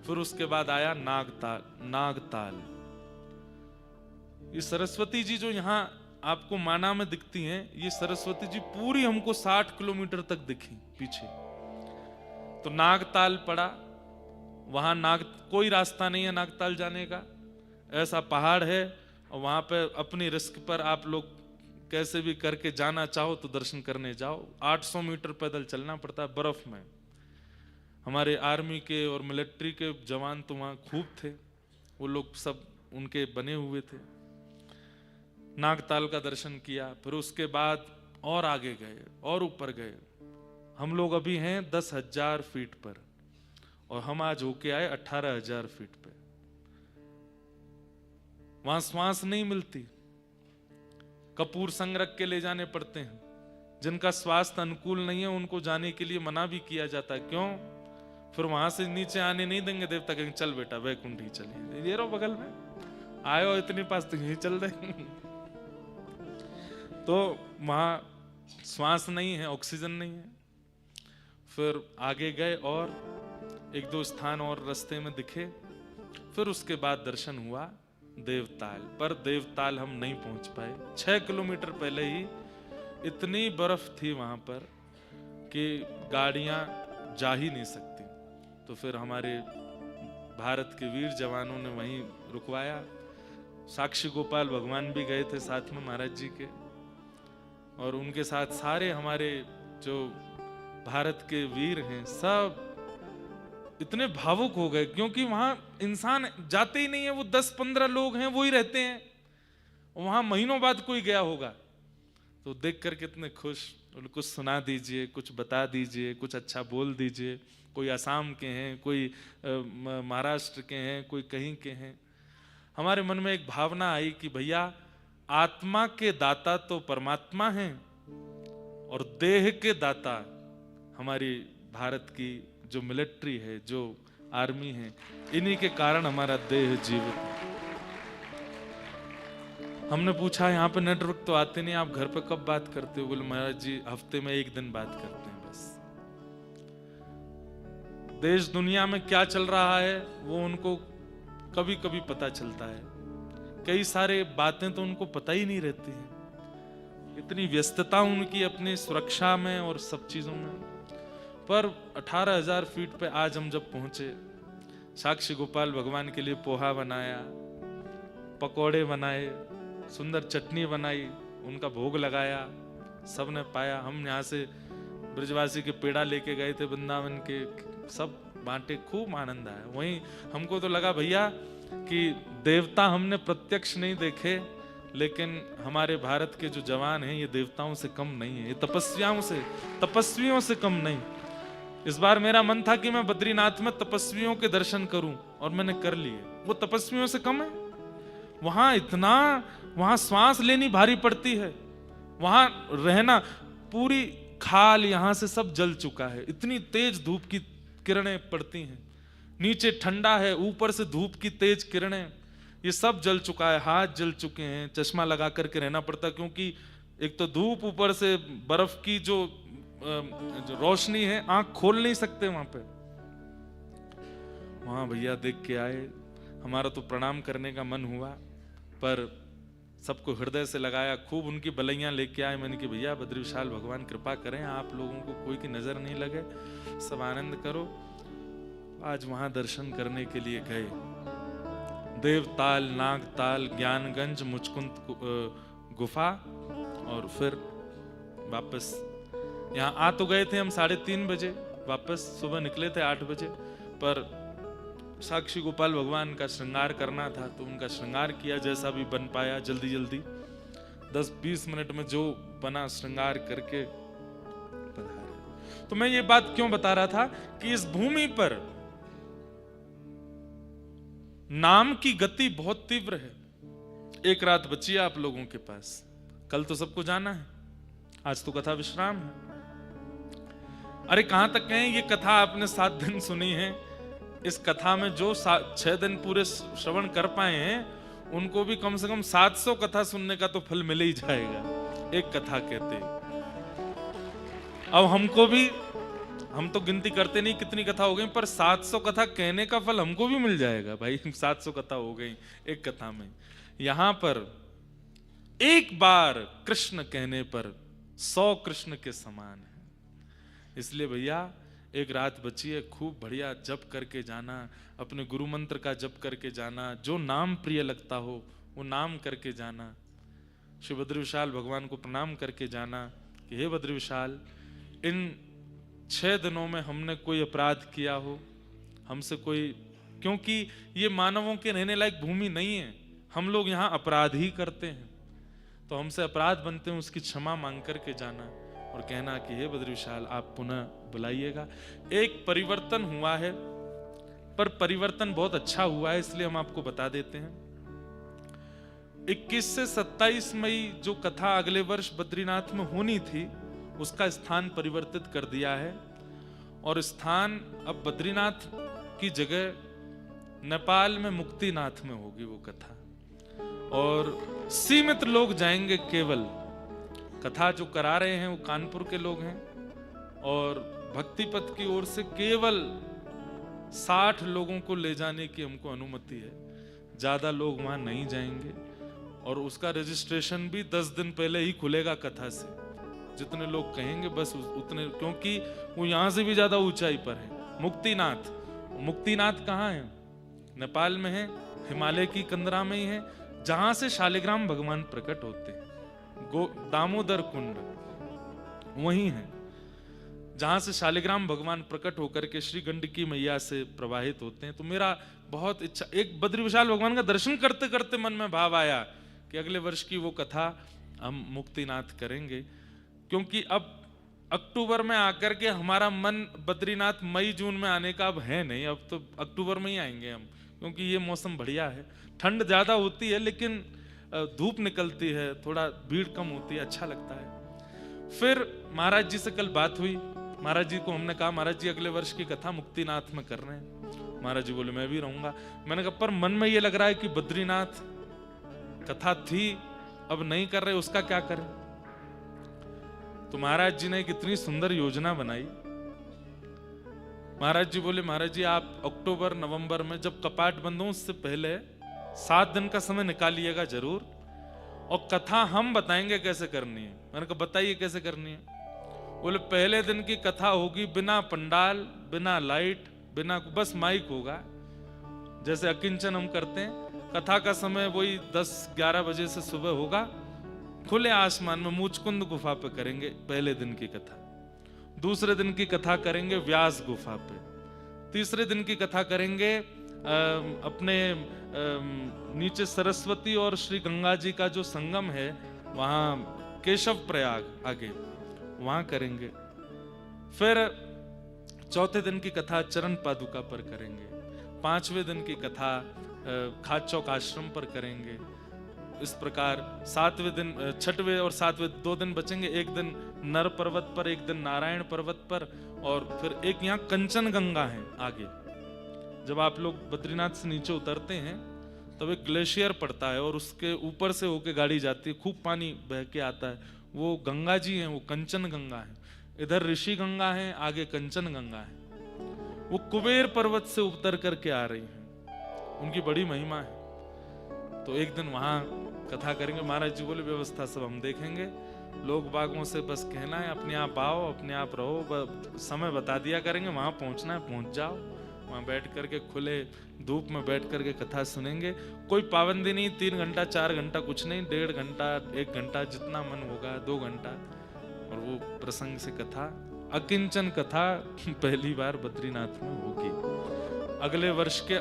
फिर उसके बाद आया नागताल। ये सरस्वती जी जो यहाँ आपको माना में दिखती हैं, ये सरस्वती जी पूरी हमको 60 किलोमीटर तक दिखी पीछे। तो नागताल पड़ा, वहां कोई रास्ता नहीं है नागताल जाने का, ऐसा पहाड़ है और वहां पे अपनी रिस्क पर आप लोग कैसे भी करके जाना चाहो तो दर्शन करने जाओ। 800 मीटर पैदल चलना पड़ता है बर्फ में। हमारे आर्मी के और मिलिट्री के जवान तो वहां खूब थे, वो लोग सब उनके बने हुए थे। नागताल का दर्शन किया, फिर उसके बाद और आगे गए और ऊपर गए। हम लोग अभी हैं 10,000 फीट पर और हम आज होके आए 18,000 फीट पे। वहां श्वास नहीं मिलती, कपूर संग रख के ले जाने पड़ते हैं। जिनका स्वास्थ्य अनुकूल नहीं है उनको जाने के लिए मना भी किया जाता है। क्यों? फिर वहां से नीचे आने नहीं देंगे देवता, कहेंगे चल बेटा वैकुंठ ही चलिए, ये रहो बगल में, आए हो इतने पास तो यही चल रहे। तो वहां श्वास नहीं है, ऑक्सीजन नहीं है। फिर आगे गए और 1-2 स्थान और रास्ते में दिखे। फिर उसके बाद दर्शन हुआ देवताल, पर देवताल हम नहीं पहुंच पाए। 6 किलोमीटर पहले ही इतनी बर्फ थी वहां पर कि गाड़ियां जा ही नहीं सकती। तो फिर हमारे भारत के वीर जवानों ने वहीं रुकवाया। साक्षी गोपाल भगवान भी गए थे साथ में महाराज जी के, और उनके साथ सारे हमारे जो भारत के वीर हैं सब इतने भावुक हो गए, क्योंकि वहां इंसान जाते ही नहीं है, वो 10-15 लोग हैं वो ही रहते हैं। वहां महीनों बाद कोई गया होगा, तो देखकर कितने खुश। कुछ सुना दीजिए, कुछ बता दीजिए, कुछ अच्छा बोल दीजिए। कोई असम के हैं, कोई महाराष्ट्र के हैं, कोई कहीं के हैं। हमारे मन में एक भावना आई कि भैया आत्मा के दाता तो परमात्मा हैं, और देह के दाता हमारी भारत की जो मिलिट्री है, जो आर्मी है, इन्हीं के कारण हमारा देह जीवित है। हमने पूछा यहाँ पे नेटवर्क तो आते नहीं, आप घर पे कब बात करते हो? बोले महाराज जी हफ्ते में 1 दिन बात करते हैं बस। देश दुनिया में क्या चल रहा है वो उनको कभी कभी पता चलता है, कई सारे बातें तो उनको पता ही नहीं रहती हैं। इतनी व्यस्तता उनकी अपनी सुरक्षा में और सब चीजों में। पर 18,000 फीट पे आज हम जब पहुंचे, साक्षी गोपाल भगवान के लिए पोहा बनाया, पकोड़े बनाए, सुंदर चटनी बनाई, उनका भोग लगाया, सबने पाया। हम यहाँ से ब्रजवासी के पेड़ा लेके गए थे वृंदावन के, सब बांटे, खूब आनंद आया। वहीं हमको तो लगा भैया कि देवता हमने प्रत्यक्ष नहीं देखे, लेकिन हमारे भारत के जो जवान हैं ये देवताओं से कम नहीं है, ये तपस्वियों से कम नहीं। इस बार मेरा मन था कि मैं बद्रीनाथ में तपस्वियों के दर्शन करूं, और मैंने कर लिए। वो तपस्वियों से कम है? वहां श्वास लेनी भारी पड़ती है, वहां रहना, पूरी खाल यहां से सब जल चुका है। इतनी तेज धूप की किरणें पड़ती हैं, नीचे ठंडा है, ऊपर से धूप की तेज किरणें, ये सब जल चुका है। हाथ जल चुके हैं, चश्मा लगा करके रहना पड़ता, क्योंकि एक तो धूप, ऊपर से बर्फ की जो रोशनी है, आंख खोल नहीं सकते वहां पे। वहां भैया देख के आए, हमारा तो प्रणाम करने का मन हुआ, पर सबको हृदय से लगाया, खूब उनकी बलैयां लेके आए। मैंने कि भैया बद्री विशाल भगवान कृपा करें, आप लोगों को कोई की नजर नहीं लगे, सब आनंद करो। आज वहां दर्शन करने के लिए गए। देवताल, नागताल, ज्ञानगंज, मुचकुंद गुफा, और फिर वापस यहाँ आ तो गए थे हम 3:30 बजे, वापस सुबह निकले थे 8 बजे। पर साक्षी गोपाल भगवान का श्रृंगार करना था, तो उनका श्रृंगार किया जैसा भी बन पाया, जल्दी जल्दी 10-20 मिनट में जो बना श्रृंगार करके पधारे। तो मैं ये बात क्यों बता रहा था कि इस भूमि पर नाम की गति बहुत तीव्र है। एक रात बची है आप लोगों के पास, कल तो सबको जाना है, आज तो कथा विश्राम है। अरे कहां तक कहें, ये कथा आपने 7 दिन सुनी है, इस कथा में जो 6 दिन पूरे श्रवण कर पाए हैं उनको भी कम से कम 700 कथा सुनने का तो फल मिल ही जाएगा, एक कथा कहते। अब हमको भी, हम तो गिनती करते नहीं कितनी कथा हो गई, पर 700 कथा कहने का फल हमको भी मिल जाएगा भाई। 700 कथा हो गई एक कथा में। यहां पर एक बार कृष्ण कहने पर 100 कृष्ण के समान है। इसलिए भैया एक रात बची है, खूब बढ़िया जप करके जाना, अपने गुरु मंत्र का जप करके जाना, जो नाम प्रिय लगता हो वो नाम करके जाना, श्री बद्री विशाल भगवान को प्रणाम करके जाना कि हे बद्री विशाल, इन 6 दिनों में हमने कोई अपराध किया हो, हमसे कोई, क्योंकि ये मानवों के रहने लायक भूमि नहीं है, हम लोग यहाँ अपराध ही करते हैं, तो हमसे अपराध बनते हैं, उसकी क्षमा मांग करके जाना और कहना कि हे बद्री विशाल आप पुनः बुलाइएगा। एक परिवर्तन हुआ है, पर परिवर्तन बहुत अच्छा हुआ है, इसलिए हम आपको बता देते हैं। 21 से 27 मई जो कथा अगले वर्ष बद्रीनाथ में होनी थी, उसका स्थान परिवर्तित कर दिया है, और स्थान अब बद्रीनाथ की जगह नेपाल में मुक्तिनाथ में होगी वो कथा, और सीमित लोग जाएंगे केवल। कथा जो करा रहे हैं वो कानपुर के लोग हैं, और भक्तिपथ की ओर से केवल 60 लोगों को ले जाने की हमको अनुमति है। ज़्यादा लोग वहाँ नहीं जाएंगे और उसका रजिस्ट्रेशन भी 10 दिन पहले ही खुलेगा कथा से। जितने लोग कहेंगे बस उतने, क्योंकि वो यहाँ से भी ज़्यादा ऊंचाई पर है। मुक्तिनाथ, मुक्तिनाथ कहाँ है? नेपाल में है, हिमालय की कंदरा में ही है, जहाँ से शालिग्राम भगवान प्रकट होते हैं। दामोदर कुंड वही है जहाँ से शालिग्राम भगवान प्रकट होकर के श्री गंडकी मैया से प्रवाहित होते हैं। तो मेरा बहुत इच्छा, एक बद्री विशाल भगवान का दर्शन करते करते मन में भाव आया कि अगले वर्ष की वो कथा हम मुक्तिनाथ करेंगे, क्योंकि अब अक्टूबर में आकर के हमारा मन बद्रीनाथ मई जून में आने का अब है नहीं। अब तो अक्टूबर में ही आएंगे हम, क्योंकि ये मौसम बढ़िया है। ठंड ज्यादा होती है लेकिन धूप निकलती है, थोड़ा भीड़ कम होती है, अच्छा लगता है। फिर महाराज जी से कल बात हुई, महाराज जी को हमने कहा महाराज जी अगले वर्ष की कथा मुक्तिनाथ में कर रहे हैं। महाराज जी बोले मैं भी रहूंगा। मैंने कहा पर मन में ये लग रहा है कि बद्रीनाथ कथा थी अब नहीं कर रहे, उसका क्या करें? तो महाराज जी ने एक इतनी सुंदर योजना बनाई। महाराज जी बोले महाराज जी आप अक्टूबर नवंबर में जब कपाट बंद हो उससे पहले 7 दिन का समय निकालिएगा जरूर, और कथा हम बताएंगे कैसे करनी है। मैंने कहा बताइए कैसे करनी है। बोले पहले दिन की कथा होगी बिना पंडाल, बिना लाइट, बिना, बस माइक होगा, जैसे अकिंचन हम करते हैं। कथा का समय वही 10-11 बजे से सुबह होगा, खुले आसमान में मुचकुंद गुफा पे करेंगे पहले दिन की कथा। दूसरे दिन की कथा करेंगे व्यास गुफा पे। तीसरे दिन की कथा करेंगे अपने नीचे सरस्वती और श्री गंगा जी का जो संगम है वहां केशव प्रयाग आगे, वहां करेंगे। फिर चौथे दिन की कथा चरण पादुका पर करेंगे। 5वें दिन की कथा खाद चौक आश्रम पर करेंगे। इस प्रकार 7वें दिन, 6वें और 7वें 2 दिन बचेंगे। एक दिन नर पर्वत पर, एक दिन नारायण पर्वत पर, और फिर एक यहाँ कंचन गंगा है आगे। जब आप लोग बद्रीनाथ से नीचे उतरते हैं तब एक ग्लेशियर पड़ता है और उसके ऊपर से होके गाड़ी जाती है, खूब पानी बह के आता है। वो गंगा जी हैं, वो कंचन गंगा है। इधर ऋषि गंगा है, आगे कंचन गंगा है। वो कुबेर पर्वत से उतर करके आ रही हैं, उनकी बड़ी महिमा है। तो एक दिन वहां कथा करेंगे। महाराज जी बोले व्यवस्था सब हम देखेंगे, लोग बागों से बस कहना है अपने आप आओ, अपने आप रहो, समय बता दिया करेंगे, वहां पहुंचना है पहुंच जाओ। वहां बैठ करके खुले धूप में बैठ करके कथा सुनेंगे। कोई पाबंदी नहीं, 3 घंटा 4 घंटा कुछ नहीं, 1.5 घंटा 1 घंटा जितना मन होगा, 2 घंटा, और वो प्रसंग से कथा, अकिंचन कथा पहली बार बद्रीनाथ में होगी। अगले वर्ष के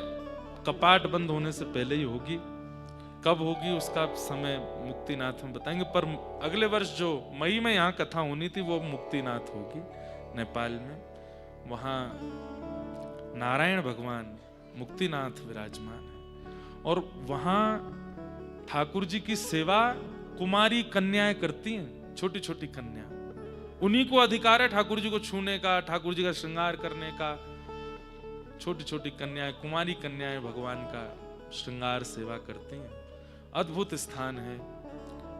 कपाट बंद होने से पहले ही होगी। कब होगी उसका समय मुक्तिनाथ में बताएंगे, पर अगले वर्ष जो मई में यहाँ कथा होनी थी वो मुक्तिनाथ होगी नेपाल में। वहां नारायण भगवान मुक्तिनाथ विराजमान है, और वहां ठाकुर जी की सेवा कुमारी कन्याएं करती हैं, छोटी छोटी कन्या। उन्हीं को अधिकार है ठाकुर जी को छूने का, ठाकुर जी का श्रृंगार करने का। छोटी छोटी कन्याएं, कुमारी कन्याएं भगवान का श्रृंगार सेवा करती हैं। अद्भुत स्थान है,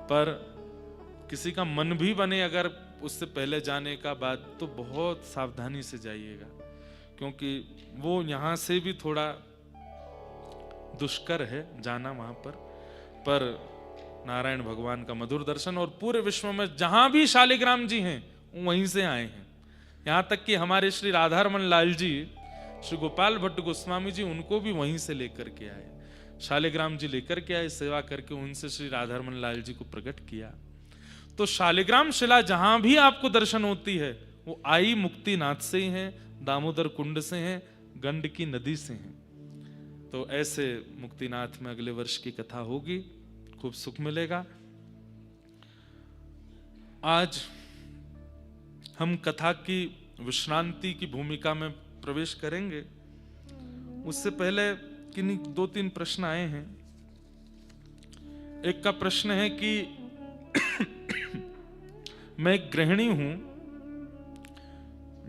पर किसी का मन भी बने अगर उससे पहले जाने का बाद, तो बहुत सावधानी से जाइएगा, क्योंकि वो यहाँ से भी थोड़ा दुष्कर है जाना वहां पर नारायण भगवान का मधुर दर्शन। और पूरे विश्व में जहां भी शालिग्राम जी हैं वहीं से आए हैं। यहाँ तक कि हमारे श्री राधारमण लाल जी, श्री गोपाल भट्ट गोस्वामी जी, उनको भी वहीं से लेकर के आए, शालिग्राम जी लेकर के आए, सेवा करके उनसे श्री राधारमण लाल जी को प्रकट किया। तो शालिग्राम शिला जहां भी आपको दर्शन होती है वो आई मुक्तिनाथ से ही है, दामोदर कुंड से हैं, गंडकी नदी से हैं। तो ऐसे मुक्तिनाथ में अगले वर्ष की कथा होगी, खूब सुख मिलेगा। आज हम कथा की विश्रांति की भूमिका में प्रवेश करेंगे। उससे पहले किन्हीं 2-3 प्रश्न आए हैं। एक का प्रश्न है कि मैं एक गृहिणी हूं,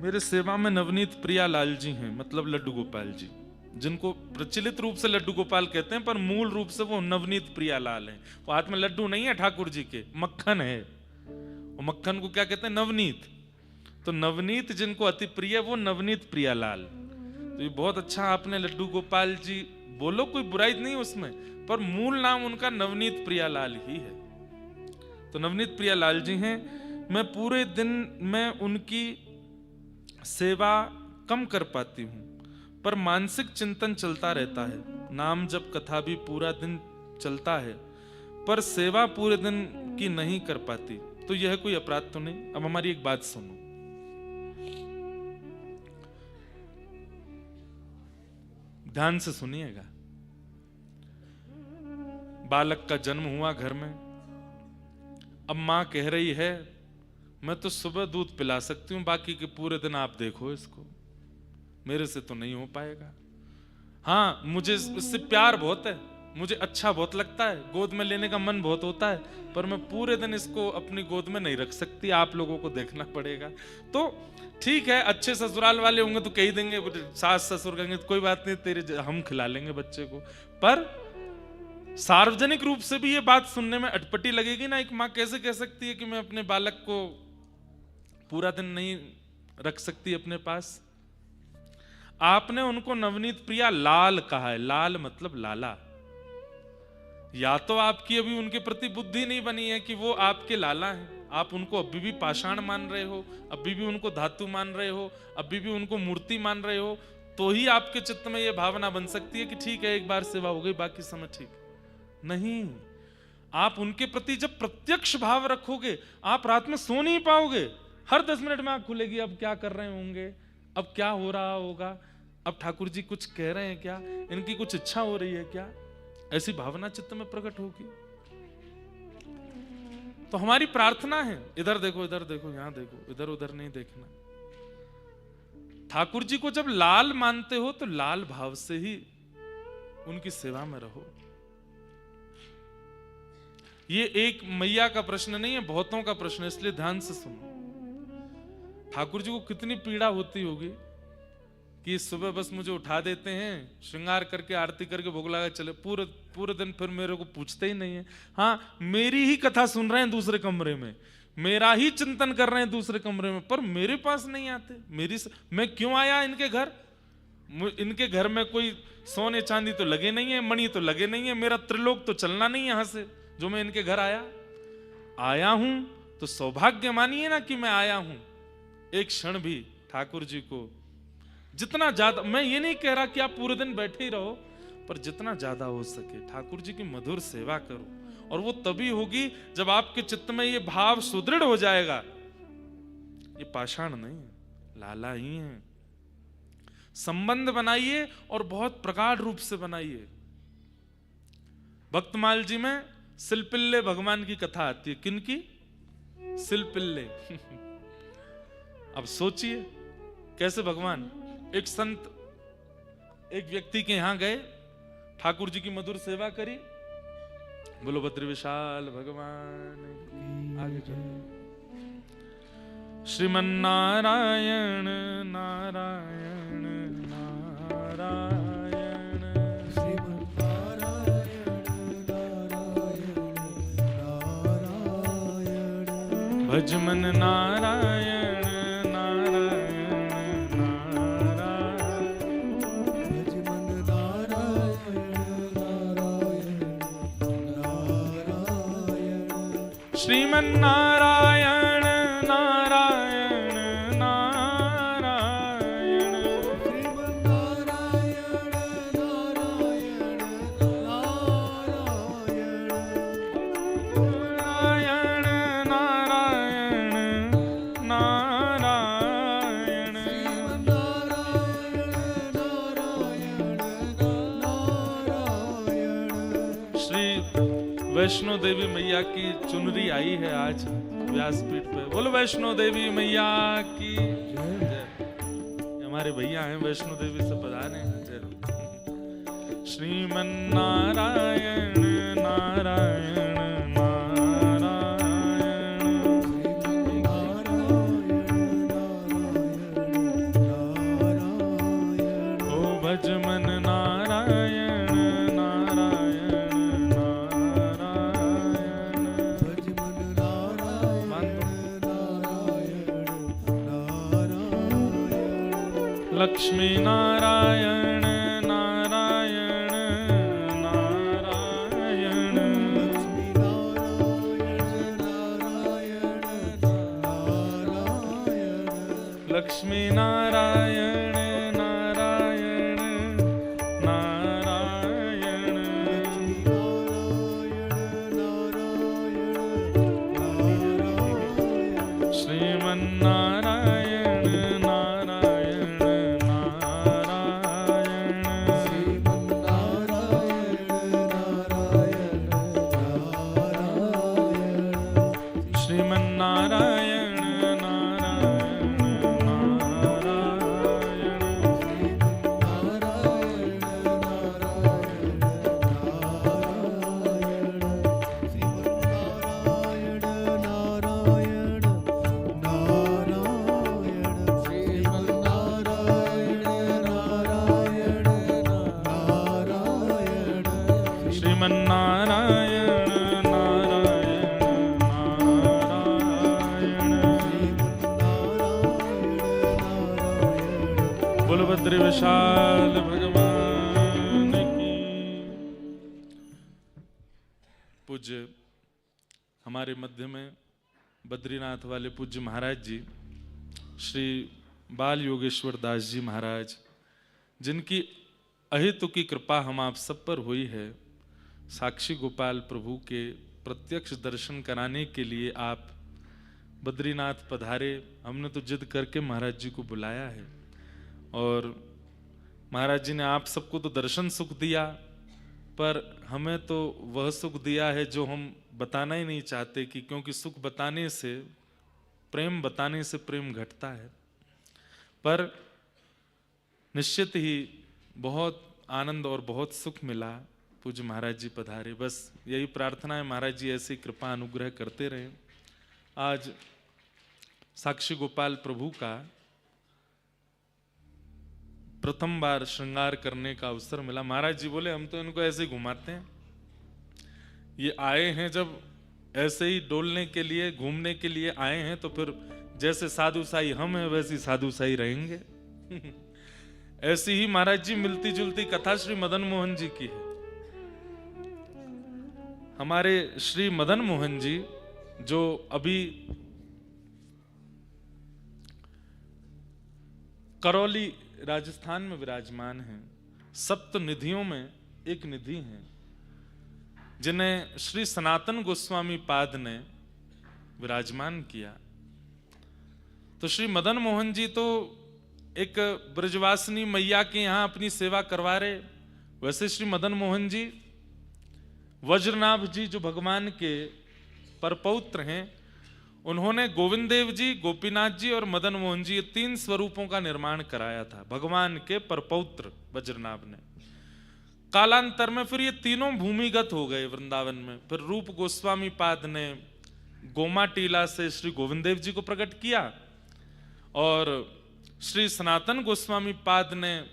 मेरे सेवा में नवनीत प्रिया लाल जी हैं, मतलब लड्डू गोपाल जी, जिनको प्रचलित रूप से लड्डू गोपाल कहते हैं, पर मूल रूप से वो नवनीत प्रिया लाल हैं। वो हाथ में लड्डू नहीं है ठाकुर जी के, मक्खन है। वो मक्खन को क्या कहते हैं? नवनीत। तो नवनीत जिनको अति प्रिय, वो नवनीत प्रिया लाल। तो ये बहुत अच्छा आपने लड्डू गोपाल जी बोलो, कोई बुराई नहीं उसमें, पर मूल नाम उनका नवनीत प्रियालाल ही है। तो नवनीत प्रियालाल जी हैं। मैं पूरे दिन में उनकी सेवा कम कर पाती हूँ, पर मानसिक चिंतन चलता रहता है। नाम जप कथा भी पूरा दिन चलता है, पर सेवा पूरे दिन की नहीं कर पाती। तो यह कोई अपराध तो नहीं? अब हमारी एक बात सुनो, ध्यान से सुनिएगा। बालक का जन्म हुआ घर में, अब मां कह रही है मैं तो सुबह दूध पिला सकती हूं, बाकी के पूरे दिन आप देखो इसको, मेरे से तो नहीं हो पाएगा। हाँ, मुझे इससे प्यार बहुत है, मुझे अच्छा बहुत लगता है, गोद में लेने का मन बहुत होता है, पर मैं पूरे दिन इसको अपनी गोद में नहीं रख सकती, आप लोगों को देखना पड़ेगा। तो ठीक है, अच्छे ससुराल वाले होंगे तो कह देंगे, सास ससुर कहेंगे तो कोई बात नहीं, तेरे हम खिला लेंगे बच्चे को। पर सार्वजनिक रूप से भी ये बात सुनने में अटपटी लगेगी ना। एक माँ कैसे कह सकती है कि मैं अपने बालक को पूरा दिन नहीं रख सकती अपने पास? आपने उनको नवनीत प्रिया लाल कहा है, लाल मतलब लाला। या तो आपकी अभी उनके प्रति बुद्धि नहीं बनी है कि वो आपके लाला हैं, आप उनको अभी भी पाषाण मान रहे हो, अभी भी उनको धातु मान रहे हो, अभी भी उनको मूर्ति मान रहे हो, तो ही आपके चित्त में यह भावना बन सकती है कि ठीक है, एक बार सेवा हो गई, बाकी समय ठीक नहीं। आप उनके प्रति जब प्रत्यक्ष भाव रखोगे, आप रात में सो नहीं पाओगे। हर 10 मिनट में आंख खुलेगी, अब क्या कर रहे होंगे, अब क्या हो रहा होगा, अब ठाकुर जी कुछ कह रहे हैं क्या, इनकी कुछ इच्छा हो रही है क्या, ऐसी भावना चित्त में प्रकट होगी। तो हमारी प्रार्थना है, इधर देखो, इधर देखो, यहां देखो, इधर उधर नहीं देखना। ठाकुर जी को जब लाल मानते हो तो लाल भाव से ही उनकी सेवा में रहो। ये एक मैया का प्रश्न नहीं है, बहुतों का प्रश्न है, इसलिए ध्यान से सुनो। ठाकुर जी को कितनी पीड़ा होती होगी कि सुबह बस मुझे उठा देते हैं, श्रृंगार करके आरती करके भोग लगा चले, पूरे दिन फिर मेरे को पूछते ही नहीं है। हाँ, मेरी ही कथा सुन रहे हैं दूसरे कमरे में, मेरा ही चिंतन कर रहे हैं दूसरे कमरे में, पर मेरे पास नहीं आते। मैं क्यों आया इनके घर? इनके घर में कोई सोने चांदी तो लगे नहीं है, मणि तो लगे नहीं है, मेरा त्रिलोक तो चलना नहीं यहां से जो मैं इनके घर आया हूं। तो सौभाग्य मानिए ना कि मैं आया हूं। एक क्षण भी ठाकुर जी को जितना ज्यादा, मैं ये नहीं कह रहा कि आप पूरे दिन बैठे ही रहो, पर जितना ज्यादा हो सके ठाकुर जी की मधुर सेवा करो। और वो तभी होगी जब आपके चित्त में ये भाव सुदृढ़ हो जाएगा, ये पाषाण नहीं है, लाला ही है। संबंध बनाइए और बहुत प्रगाढ़ रूप से बनाइए। भक्तमाल जी में सिलपिल्ले भगवान की कथा आती है। किनकी? सिलपिल्ले। अब सोचिए कैसे भगवान, एक संत एक व्यक्ति के यहां गए, ठाकुर जी की मधुर सेवा करी। बोलो भद्र विशाल भगवान की। आगे चलो। श्रीमन नारायण नारायण नारायण, श्रीमन नारायण नारायण नारायण, भजमन नारायण नारायण नारायण, भजमन नारायण नारायण नारायण, श्रीमन नारायण नारायण नारायण, श्रीमन नारायण नारायण नारायण, नारायण नारायण नारायण, श्रीमन नारायण नारायण नारायण। श्री वैष्णो देवी मैया की चुनरी आई है आज व्यासपीठ पे। बोलो वैष्णो देवी मैया की जय। हमारे भैया हैं वैष्णो देवी से पधारे हैं। जय। श्रीमन नारायण नारायण नारायण, ओ भजमन नारायण नारायण नारायण, लक्ष्मी नारायण नारायण लक्ष्मी नारायण नारायण नारायण श्रीमन्नारायण नारायण नारायण श्रीमन्नारायण नारायण श्रीमन्नारायण नारायण नारायण बोलो बद्री विशाल भगवान की। पूज्य हमारे मध्य में बद्रीनाथ वाले पूज्य महाराज जी श्री बाल योगेश्वर दास जी महाराज, जिनकी अहेतु की कृपा हम आप सब पर हुई है, साक्षी गोपाल प्रभु के प्रत्यक्ष दर्शन कराने के लिए आप बद्रीनाथ पधारे। हमने तो जिद करके महाराज जी को बुलाया है और महाराज जी ने आप सबको तो दर्शन सुख दिया, पर हमें तो वह सुख दिया है जो हम बताना ही नहीं चाहते, कि क्योंकि सुख बताने से प्रेम घटता है। पर निश्चित ही बहुत आनंद और बहुत सुख मिला। पूज्य महाराज जी पधारे, बस यही प्रार्थना है महाराज जी ऐसी कृपा अनुग्रह करते रहे। आज साक्षी गोपाल प्रभु का प्रथम बार श्रृंगार करने का अवसर मिला। महाराज जी बोले हम तो इनको ऐसे ही घुमाते हैं, ये आए हैं जब ऐसे ही डोलने के लिए घूमने के लिए आए हैं, तो फिर जैसे साधु साई हम हैं वैसी साधु साई रहेंगे। ऐसी ही महाराज जी मिलती जुलती कथा श्री मदन मोहन जी की है। हमारे श्री मदन मोहन जी जो अभी करौली राजस्थान में विराजमान हैं, सप्त निधियों में एक निधि हैं, जिन्हें श्री सनातन गोस्वामी पाद ने विराजमान किया। तो श्री मदन मोहन जी तो एक ब्रजवासिनी मैया के यहां अपनी सेवा करवा रहे। वैसे श्री मदन मोहन जी वज्रनाभ जी जो भगवान के परपौत्र हैं, उन्होंने गोविंद देव जी, गोपीनाथ जी और मदन मोहन जी, ये तीन स्वरूपों का निर्माण कराया था भगवान के परपौत्र वज्रनाभ ने। कालांतर में फिर ये तीनों भूमिगत हो गए वृंदावन में। फिर रूप गोस्वामी पाद ने गोमा टीला से श्री गोविंद देव जी को प्रकट किया और श्री सनातन गोस्वामी पाद ने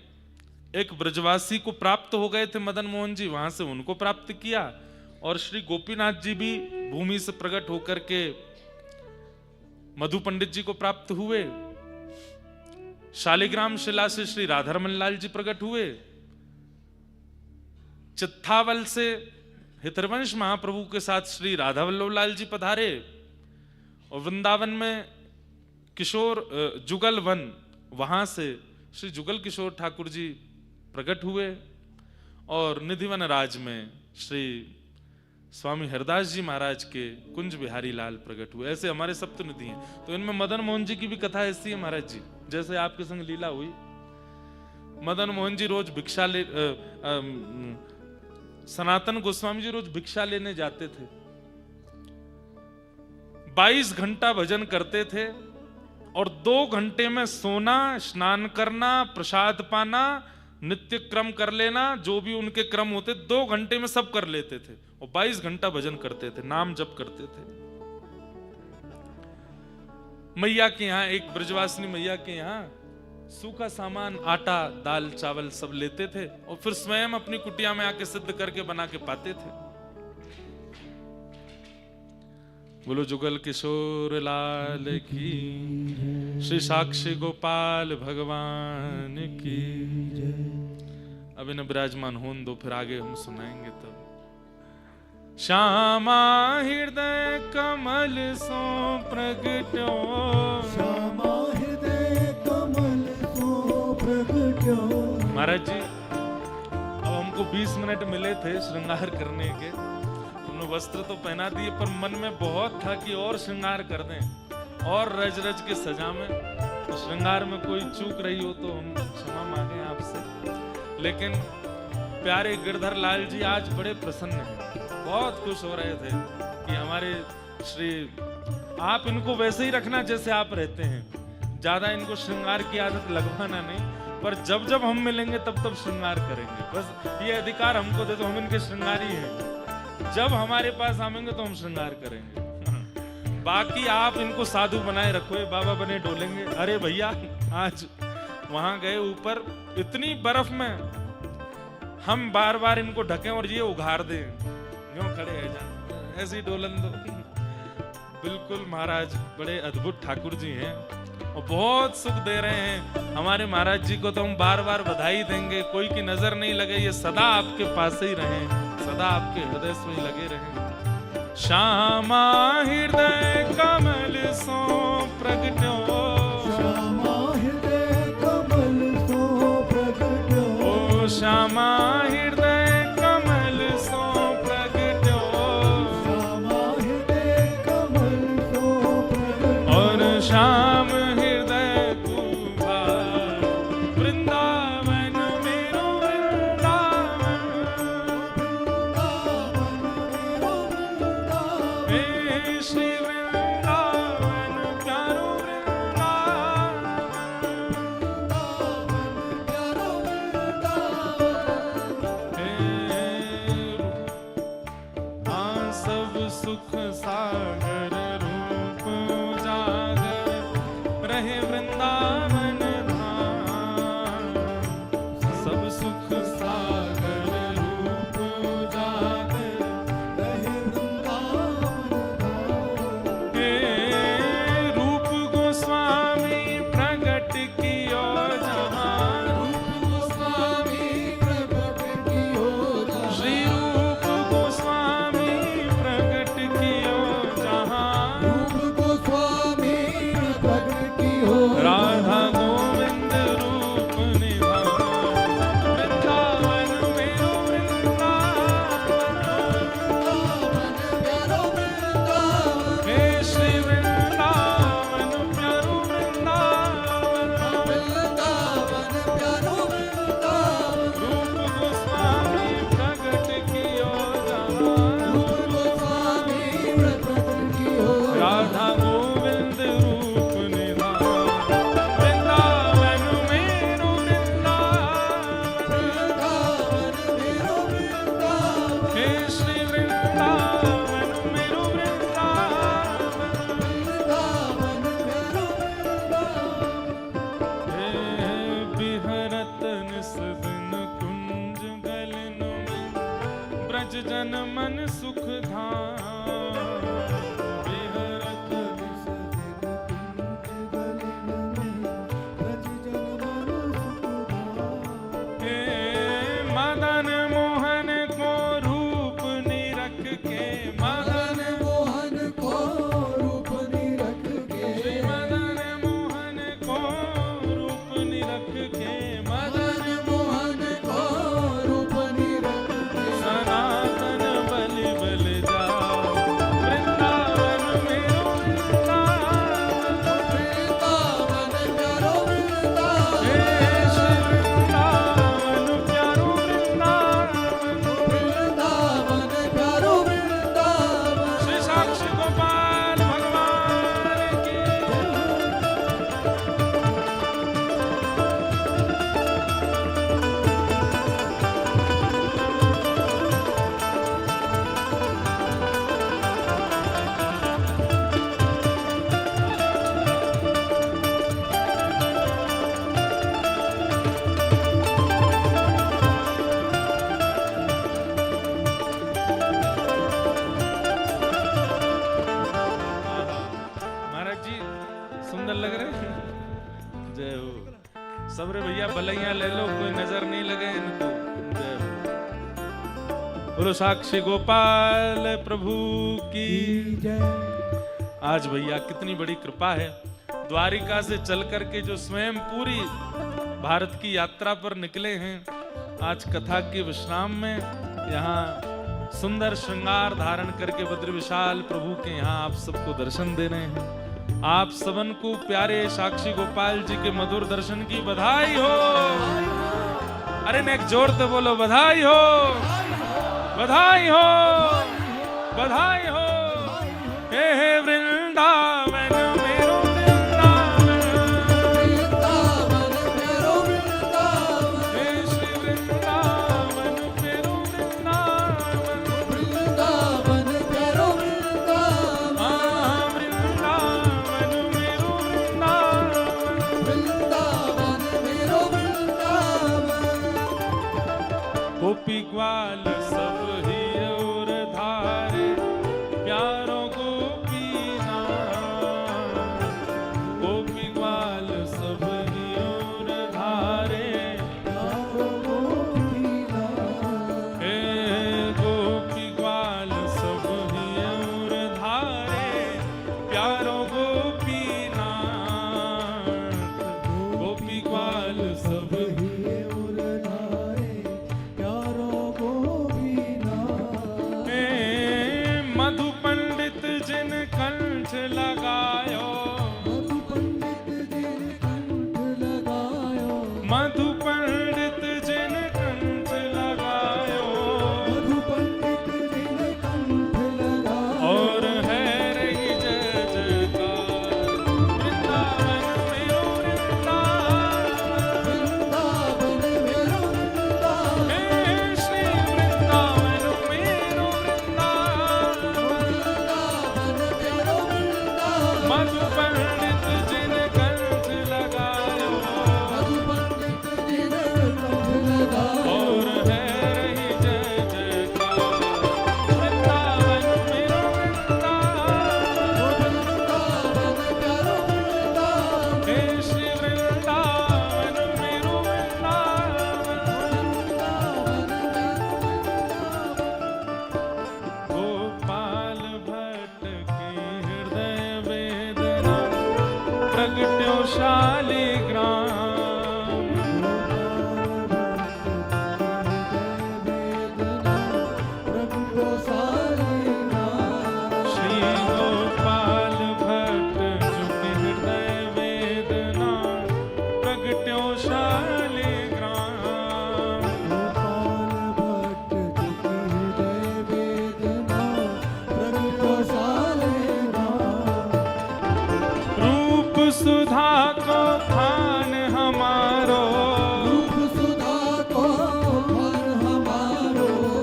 एक ब्रजवासी को प्राप्त हो गए थे मदन मोहन जी, वहां से उनको प्राप्त किया। और श्री गोपीनाथ जी भी भूमि से प्रकट होकर के मधु पंडित जी को प्राप्त हुए। शालिग्राम शिला से श्री राधारमन लाल जी प्रकट हुए। चित्थावल से हितरवंश महाप्रभु के साथ श्री राधा वल्लभ लाल जी पधारे। और वृंदावन में किशोर जुगल वन, वहां से श्री जुगल किशोर ठाकुर जी प्रकट हुए। और निधिवन राज में श्री स्वामी हरदास जी महाराज के कुंज बिहारी लाल प्रकट हुए। ऐसे हमारे सप्त निधि हैं। तो इनमें मदन मोहन जी की भी कथा ऐसी है महाराज जी, जैसे आपके संग लीला हुई। मदन मोहन जी रोज भिक्षा ले सनातन गोस्वामी जी रोज भिक्षा लेने जाते थे। 22 घंटा भजन करते थे और 2 घंटे में सोना, स्नान करना, प्रसाद पाना, नित्य क्रम कर लेना, जो भी उनके क्रम होते 2 घंटे में सब कर लेते थे। और 22 घंटा भजन करते थे, नाम जप करते थे। मैया के यहाँ, एक ब्रजवासिनी मैया के यहाँ सूखा सामान, आटा, दाल, चावल सब लेते थे और फिर स्वयं अपनी कुटिया में आके सिद्ध करके बना के पाते थे। बोलो जुगल किशोर लाल की, श्री साक्षी गोपाल भगवान की। अब इन्हें विराजमान होने दो, फिर आगे हम सुनाएंगे तब। श्यामा हृदय कमल सो प्रगट्यो, श्यामा हृदय महाराज जी अब हमको 20 मिनट मिले थे श्रृंगार करने के, हमने वस्त्र तो पहना दिए पर मन में बहुत था कि और श्रृंगार कर दें और रज रज के सजा में। तो श्रृंगार में कोई चूक रही हो तो हम क्षमा मांगे आपसे। लेकिन प्यारे गिरधर लाल जी आज बड़े प्रसन्न हैं, बहुत खुश हो रहे थे कि हमारे श्री, आप इनको वैसे ही रखना जैसे आप रहते हैं, ज्यादा इनको श्रृंगार की आदत लगवाना नहीं, पर जब जब हम मिलेंगे तब तब श्रृंगार करेंगे। बस ये अधिकार हमको दे दो, हम इनके श्रृंगारी हैं, जब हमारे पास आएंगे तो हम श्रृंगार करेंगे। बाकी आप इनको साधु बनाए रखो, ये बाबा बने डोलेंगे। अरे भैया आज वहां गए ऊपर इतनी बर्फ में, हम बार बार इनको ढकें और ये उघाड़ दें, यूं खड़े हैं जान, ऐसी डोलन दो। बिल्कुल महाराज बड़े अद्भुत ठाकुर जी हैं और बहुत सुख दे रहे हैं हमारे महाराज जी को। तो हम बार बार बधाई देंगे, कोई की नजर नहीं लगे, ये सदा आपके पास ही रहें, सदा आपके हृदय से ही लगे रहें। श्यामा हृदय कमल सो प्रगट्यो, श्यामा हृदय कमल सो प्रगट्यो, ओ श्यामा हृदय कमल सो प्रगट्यो, श्यामा हृदय कमल सो प्रगट्यो, और श्याम हृदय कुमार वृंदावन मेरो वृंदावन, हे श्री वृंदावन प्यारो वृंदावन, हाँ सब सुख सागर रूप उजागर रहे वृंदावन धाम, सब सुख सागर रूप उजागर रहे वृंदावन धाम, हे रूप गोस्वामी प्रगट कियो जहाँ, गोस्वामी प्रकट कियो जहाँ, श्री रूप गोस्वामी प्रगट कियो जहाँ, रूप गोस्वामी प्रकट कियो राधा गोविंद रूप निधान, वृंदावन मेरो वृंदावन, प्यारो वृंदावन, हे श्री वृंदावन प्यारो वृंदावन, वृंदावन प्यारो वृंदावन, रूप गोस्वामी प्रगट कियो जहाँ, रूप गोस्वामी प्रकट कियो राधा गोविंद रूप निधान, वृंदावन मेरो वृंदावन, वृंदावन मेरो वृंदावन, हे श्री वृंदावन मेरो वृंदावन, वृंदावन मेरो वृंदावन, हे बिहरत निस दिन कुंज गलन में, ब्रज जन मन सुख धाम, बिहरत निस दिन कुंज गलन में, ब्रज जन मन सुख धाम, हे मदन मोहन को रूप निरख के, मदन मदन मोहन को रूप निरख के, श्री मदन मोहन को रूप निरख के, मदन मदन मोहन को रूप निरख के, सनातन बलि बल जाओ, वृंदावन मेरो वृंदावन, वृंदावन प्यारो वृंदावन, हे श्री वृंदावन प्यारो वृंदावन, वृंदावन प्यारो वृंदावन, श्री साक्षी गोपाल भगवान की। महाराज जी सुंदर लग रहे हैं, जय हो। सबरे भैया बलैया ले लो, कोई नजर नहीं लगे इनको, जय हो। बोलो साक्षी गोपाल प्रभु की। जय। आज भैया कितनी बड़ी कृपा है, द्वारिका से चल करके जो स्वयं पूरी भारत की यात्रा पर निकले हैं। आज कथा के विश्राम में यहाँ सुंदर श्रृंगार धारण करके बद्र विशाल प्रभु के यहाँ आप सबको दर्शन दे रहे हैं। आप सबन को प्यारे साक्षी गोपाल जी के मधुर दर्शन की बधाई हो। अरे नेक जोर से बोलो बधाई हो, बधाई हो, बधाई हो। हे वृंदावन मेरो वृंदावन, वृंदावन मेरो वृंदावन, हे श्री वृंदावन मेरो वृंदावन, वृंदावन मेरो वृंदावन, हाँ वृंदावन मेरो वृंदावन, वृंदावन मेरो वृंदावन। गोपी ग्वाल सब ही और धारे प्यारों गोपी नाम, गोपी ग्वाल सब ही और धारे, हे गोपी ग्वाल सब ही और धारे प्यारों गोपी नाम, गोपी ग्वाल सब ही मधु पंडित जिन कंठ लगायो, मधु पंडित जिन कंठ लगायो, और है रही जय जयकार। वृंदावन मेरो वृंदावन, हे श्री वृंदावन मेरो मधु पंडित जिन कंठ लगायो, और है रही जय जयकार। वृंदावन मेरो वृंदावन, हे श्री वृंदावन मेरो वृंदावन। गोपाल भट्ट की हृदय वेदना प्रगट्यो शालिग्राम, श्री गोपाल भट्ट जो की हृदय वेदना प्रगट्यो शालिग्राम, रूप सुधा को खान हमारो,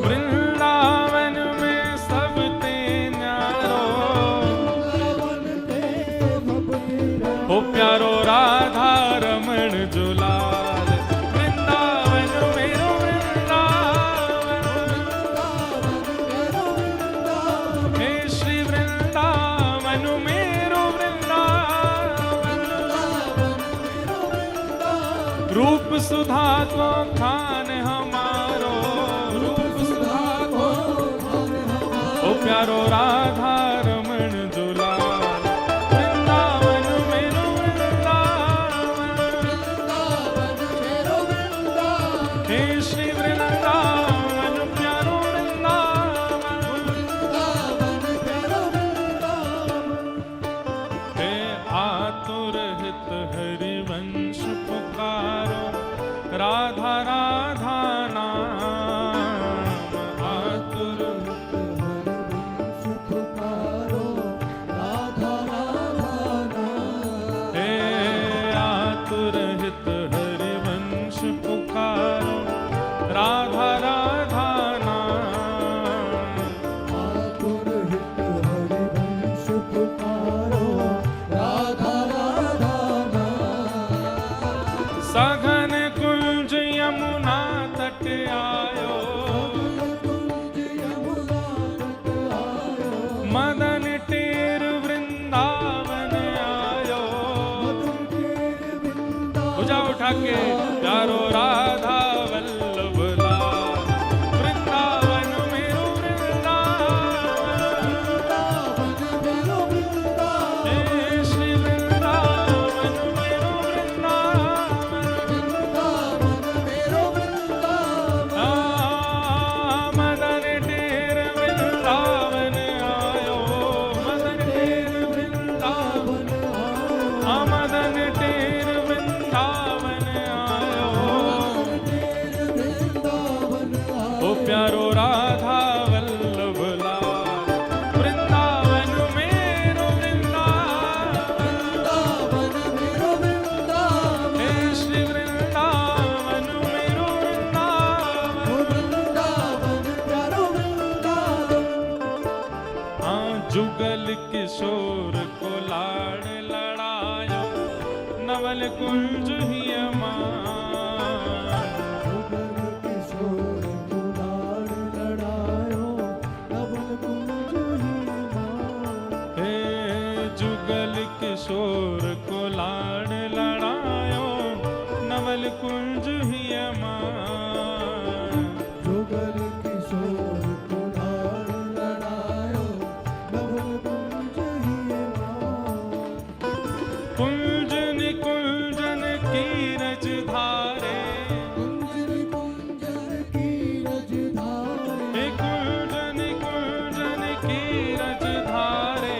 वृंदावन में सब ते न्यारो, हो प्यारो राधा रमण जुलाल। वृंदावन मेरो वृंदावन, हे श्री वृंदावन मेरो वृंदावन, रूप सुधा को खान हमारो, रूप सुधा को ओ प्यारो राधा रमण दुलाल। वृंदावन मेरो वृंदावन, हे श्री वृंदावन प्यारो वृंदावन, हे आतुर हित हरिवंश पुकारो, राधा राधा नाम, आतुर हे आतुर हित हरिवंश पुकारो, राधा राधा नाम, सघन कुंज यमुना तट आयो, मदन टेर वृंदावन आयो, भुजा उठा के प्यारो राधा वल्लभ लाल। वृंदावन मेरो वृंदावन, हे श्री वृंदावन मेरो वृंदावन, नवल कुंज ही अमान। जुगल किशोर कुलाल लड़ायो नवल कुंज ही मान। हे जुगल किशोर को लाड़ लड़ायो नवल कुंज ही अमान। जुगल किशोर कुलाल लड़ायो नवल कुंज ही मान। कुंज निकुंजन की रज धारे, कुंजन कुंजन की रज धारे। हे कुंज निकुंजन की रज धारे।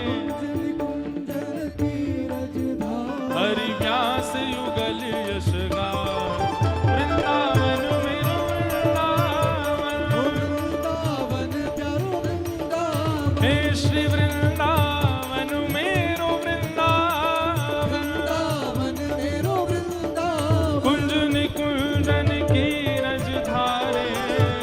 कुंजन कुंजन की रज धारे। हरि व्यास युगल यश गान, वृंदावन मेरो वृंदावन। वृंदावन प्यारो वृंदावन। हे श्री वृंदावन मेरो वृंदावन। वृंदावन मेरो वृंदावन। कुंज निकुंजन की रज धारे,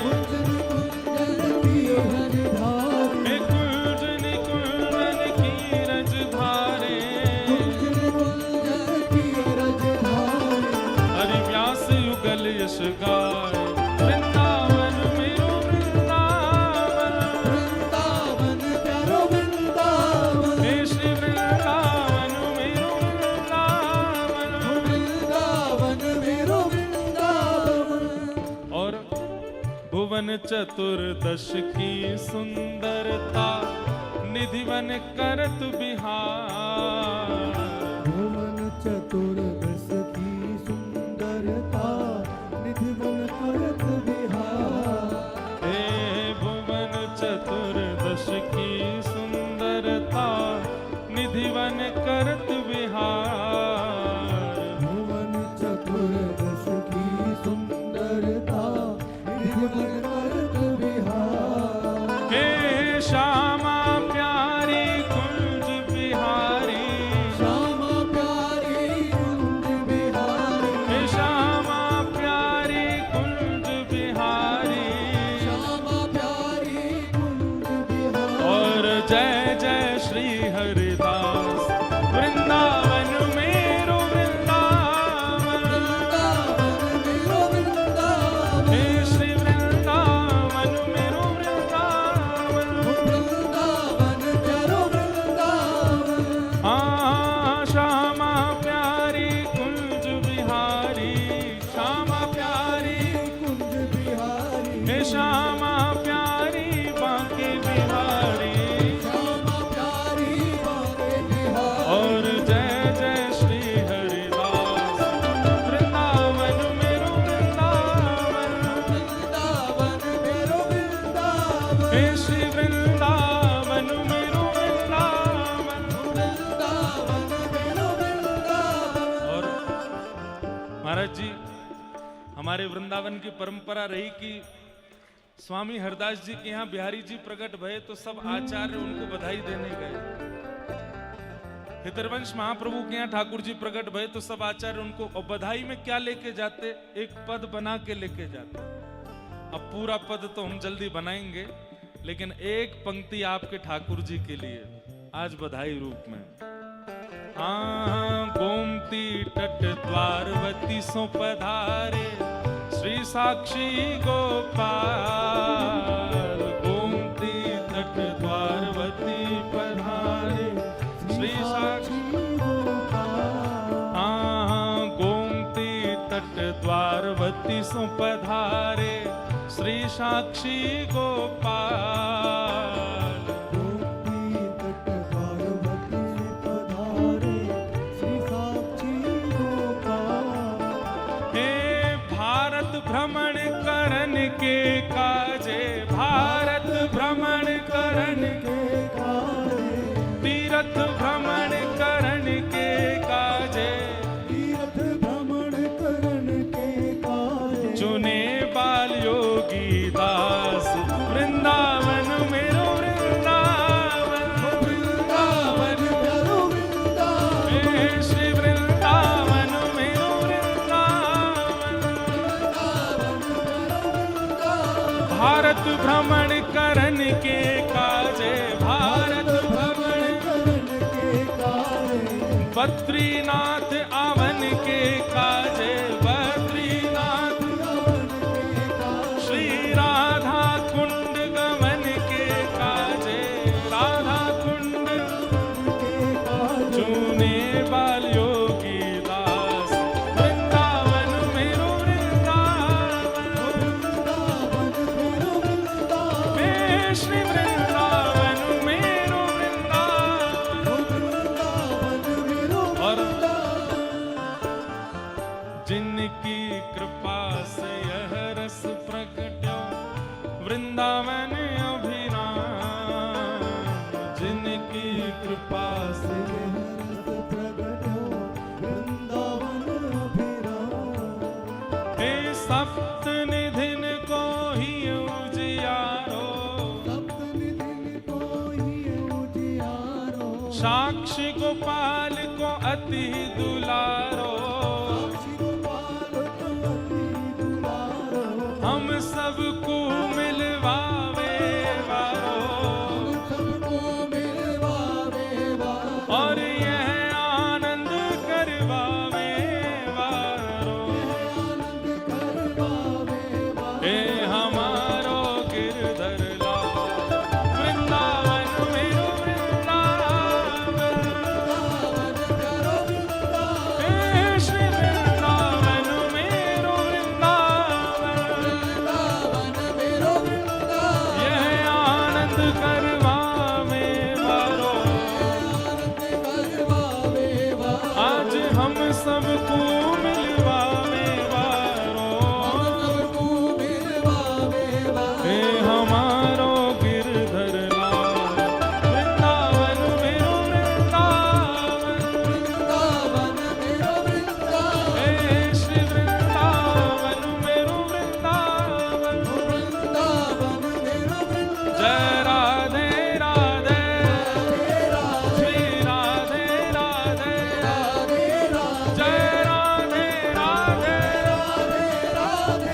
कुंजन कुंजन की रज धारे। हे कुंज निकुंजन की रज धारे। कुंजन कुंजन की रज धारे। हरि व्यास युगल यश गाय, वृंदावन मेरो वृंदावन। वृंदावन प्यारो वृंदावन। हे श्री वृंदावन मेरो वृंदावन। वृंदावन मेरो वृंदावन। और भुवन चतुर्दश की सुंदरता, निधिवन करत बिहार। भुवन चतुर्दश की सुंदरता, निधिवन करत बिहार। हे भुवन चतुर्दश की सुंदरता, निधिवन करत बिहार। भुवन चतुर्दश की सुंदरता, निधिवन करत बिहार। हे श्यामा प्यारी कुंज बिहारी। श्यामा प्यारी कुंज बिहारी। हे श्यामा प्यारी कुंज बिहारी। श्यामा प्यारी कुंज बिहारी। और जय जय श्री हरिदास, वृंदावन मेरो वृंदावन। वृंदावन मेरो वृंदावन। हे श्री वृंदावन मेरो वृंदावन। वृंदावन प्यारो वृंदावन। हाँ श्यामा प्यारी कुंज बिहारी। श्यामा प्यारी, कुंज बिहारी। हे श्यामा प्यारी बांके बिहारी। श्यामा प्यारी बांके बिहारी। और जय जय श्री हरिदास, वृंदावन मेरो वृंदावन। वृंदावन मेरो वृंदावन। हे श्री वृंदावन मेरो वृंदावन। वृंदावन मेरो वृंदावन। और महाराज जी, हमारे वृंदावन की परंपरा रही कि स्वामी हरदास जी के यहाँ बिहारी जी प्रकट भये तो सब आचार्य उनको बधाई देने गए। हितरवंश महाप्रभु के यहाँ ठाकुर जी प्रकट भये तो सब आचार्य उनको, और बधाई में क्या लेके जाते, एक पद बना के लेके जाते। अब पूरा पद तो हम जल्दी बनाएंगे, लेकिन एक पंक्ति आपके ठाकुर जी के लिए आज बधाई रूप में। हाँ गोमती तट द्वारवती सो पधारे, श्री साक्षी गोपाल। गोमती तट द्वारवती पधारे, श्री साक्षी। हाँ गोमती तट द्वारवती सो पधारे, श्री साक्षी गोपाल। गोपी तट द्वारवती पधारे, श्री साक्षी गोपाल। हे भारत भ्रमण करन के काजे, भारत भ्रमण करन के काजे। तीर्थ भ्रमण करन के काजे, तीर्थ भ्रमण करन के काजे। चुने बाल योगी दास, वृंदावन मेरो वृंदावन। वृंदावन प्यारो वृंदावन। हे श्री वृंदावन मेरो वृंदावन। भारत भ्रमण करन के काजे, भारत भ्रमण बद्रीनाथ आवन के काजे, बद्रीनाथ श्री राधा कुंड गमन के काजे, राधा कुंड चूने बाल योगी दास, वृंदावन मेरो वृंदावन, हे श्री वृंदावन मेरो वृंदावन। और जिनकी कृपा से यह रस प्रगट्यो वृंदावन अभिराम, जिनकी कृपा से हे सप्त निधिन को ही उजियारो, साक्षी गोपाल को अति दुलारो, हम सबको मिलवावे वारो, और यह आनंद करवावे वारो, हे हमारो गिरधर लाल, वृंदावन मेरो वृंदावन, हे श्री वृंदावन मेरो वृंदावन, यह आनंद करवावे वारो, आज हम सबको मिलवावे वारो, हे हमारो गिरधर लाल, वृंदावन मेरो वृंदावन, हे श्री वृंदावन मेरो वृंदावन। जय राधे राधे, श्री राधे राधे, जय राधे राधे,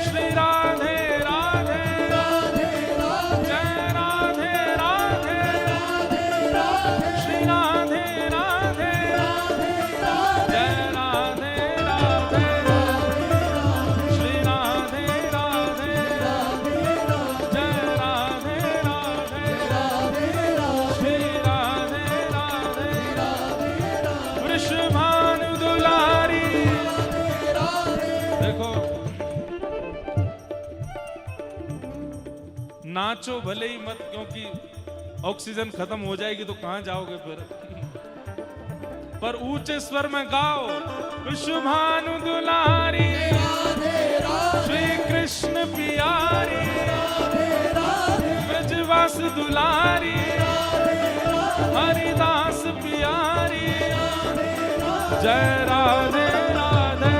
श्री राधे राधे, जय राधे राधे, श्री राधे राधे, जय राधे राधे, श्री राधे राधे, जय राधे राधे, श्री राधे राधे। वृषभानु दुलारी, देखो नाचो भले ही मत, क्योंकि ऑक्सीजन खत्म हो जाएगी तो कहां जाओगे फिर, पर ऊंचे स्वर में गाओ। विश्वभानु दुलारी, श्री कृष्ण प्यारी, ब्रजवास दुलारी, हरिदास प्यारी, जय राधे राधे,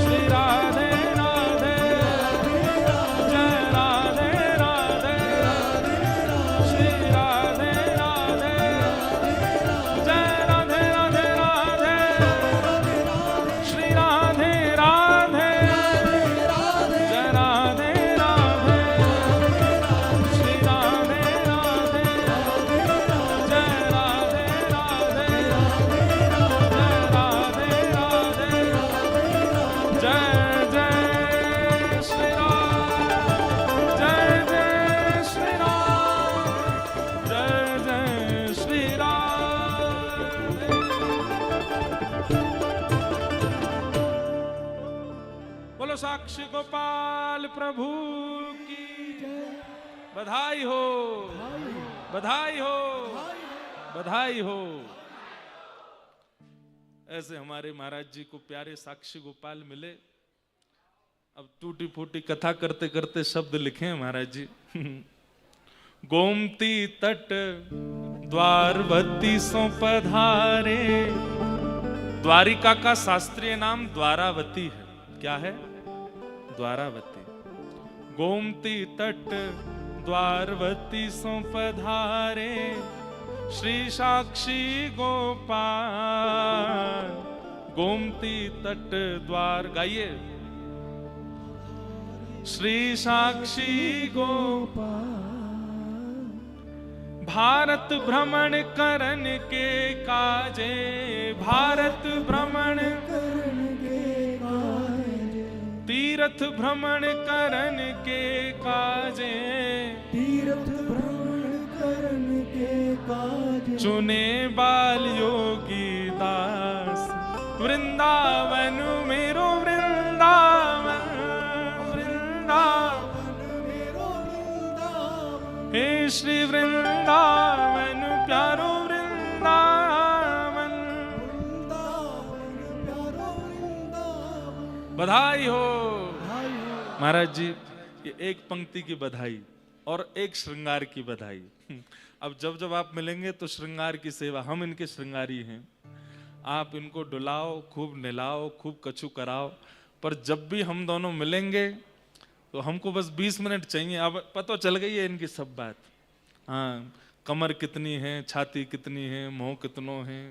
श्री राधे राधे, जय राधे राधे, श्री राधे राधे, जय राधे राधे राधे, श्री राधे राधे, जय राधे राधे, श्री राधे राधे, जय राधे राधे, बोलो साक्षी गोपाल प्रभु की बधाई हो, बधाई हो, बधाई हो। ऐसे हमारे महाराज जी को प्यारे साक्षी गोपाल मिले। अब टूटी फूटी कथा करते करते शब्द लिखे हैं महाराज जी। गोमती तट द्वारवती सो पधारे। द्वारिका का शास्त्रीय नाम द्वारावती है। क्या है? द्वारावती। गोमती तट द्वारवती सो पधारे, श्री साक्षी गोपाल। गोमती तट द्वार गाइए। श्री साक्षी गोपाल भारत भ्रमण करन के काजे, भारत भ्रमण करन के काजे, तीर्थ भ्रमण करन के काजे, तीर्थ भ्रमण करन के काजे, चुने बाल योगी दास वृंदावन मेरो वृंदावन, वृंदावन मेरो वृंदावन, हे श्री वृंदावन प्यारो वृंदावन, वृंदावन प्यारो वृंदावन। बधाई हो भाई हो। महाराज जी। ये एक पंक्ति की बधाई और एक श्रृंगार की बधाई। अब जब जब आप मिलेंगे तो श्रृंगार की सेवा, हम इनके श्रृंगारी हैं। आप इनको डुलाओ, खूब नहलाओ, खूब कछु कराओ, पर जब भी हम दोनों मिलेंगे तो हमको बस 20 मिनट चाहिए। अब पता चल गई है इनकी सब बात। हाँ, कमर कितनी है, छाती कितनी है, मुंह कितनों है,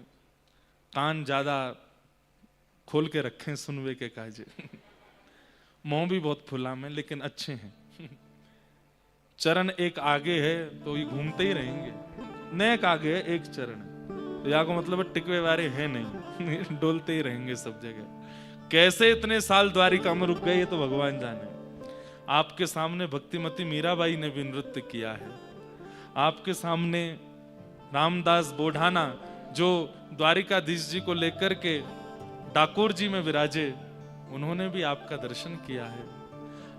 कान ज्यादा खोल के रखें सुनवे के काजे। मुंह भी बहुत फुला में लेकिन अच्छे हैं। चरण एक आगे है तो ये घूमते ही रहेंगे, नेक आगे है एक चरण, तो यहाँ को मतलब टिकवे वाले है नहीं। डोलते ही रहेंगे सब जगह। कैसे इतने साल द्वारिका में रुक गए ये तो भगवान जाने। आपके सामने भक्तिमती मीराबाई ने भी नृत्य किया है। आपके सामने रामदास बोढ़ाना जो द्वारिकाधीश जी को लेकर के डाकोर जी में विराजे, उन्होंने भी आपका दर्शन किया है।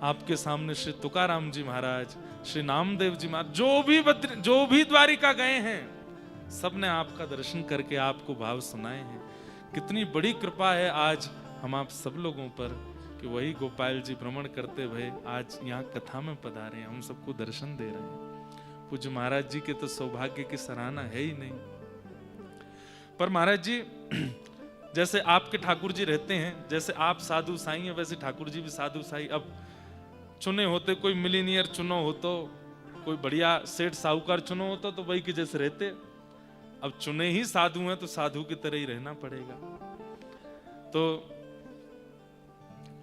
आपके सामने श्री तुकाराम जी महाराज, श्री नामदेव जी महाराज, जो भी द्वारिका गए हैं, सबने आपका दर्शन करके आपको भाव सुनाए हैं। कितनी बड़ी कृपा है आज हम आप सब लोगों पर कि वही गोपाल जी भ्रमण करते हुए आज यहाँ कथा में पधारे हैं, हम सबको दर्शन दे रहे हैं। पूज्य महाराज जी के तो सौभाग्य की सराहना है ही नहीं। पर महाराज जी जैसे आपके ठाकुर जी रहते हैं, जैसे आप साधु साईं हैं, वैसे ठाकुर जी भी साधु साईं। अब चुने होते, कोई मिलीनियर चुनो हो तो, कोई बढ़िया सेठ साहूकार चुनो होता तो वही के जैसे रहते। अब चुने ही साधु हैं तो साधु की तरह ही रहना पड़ेगा। तो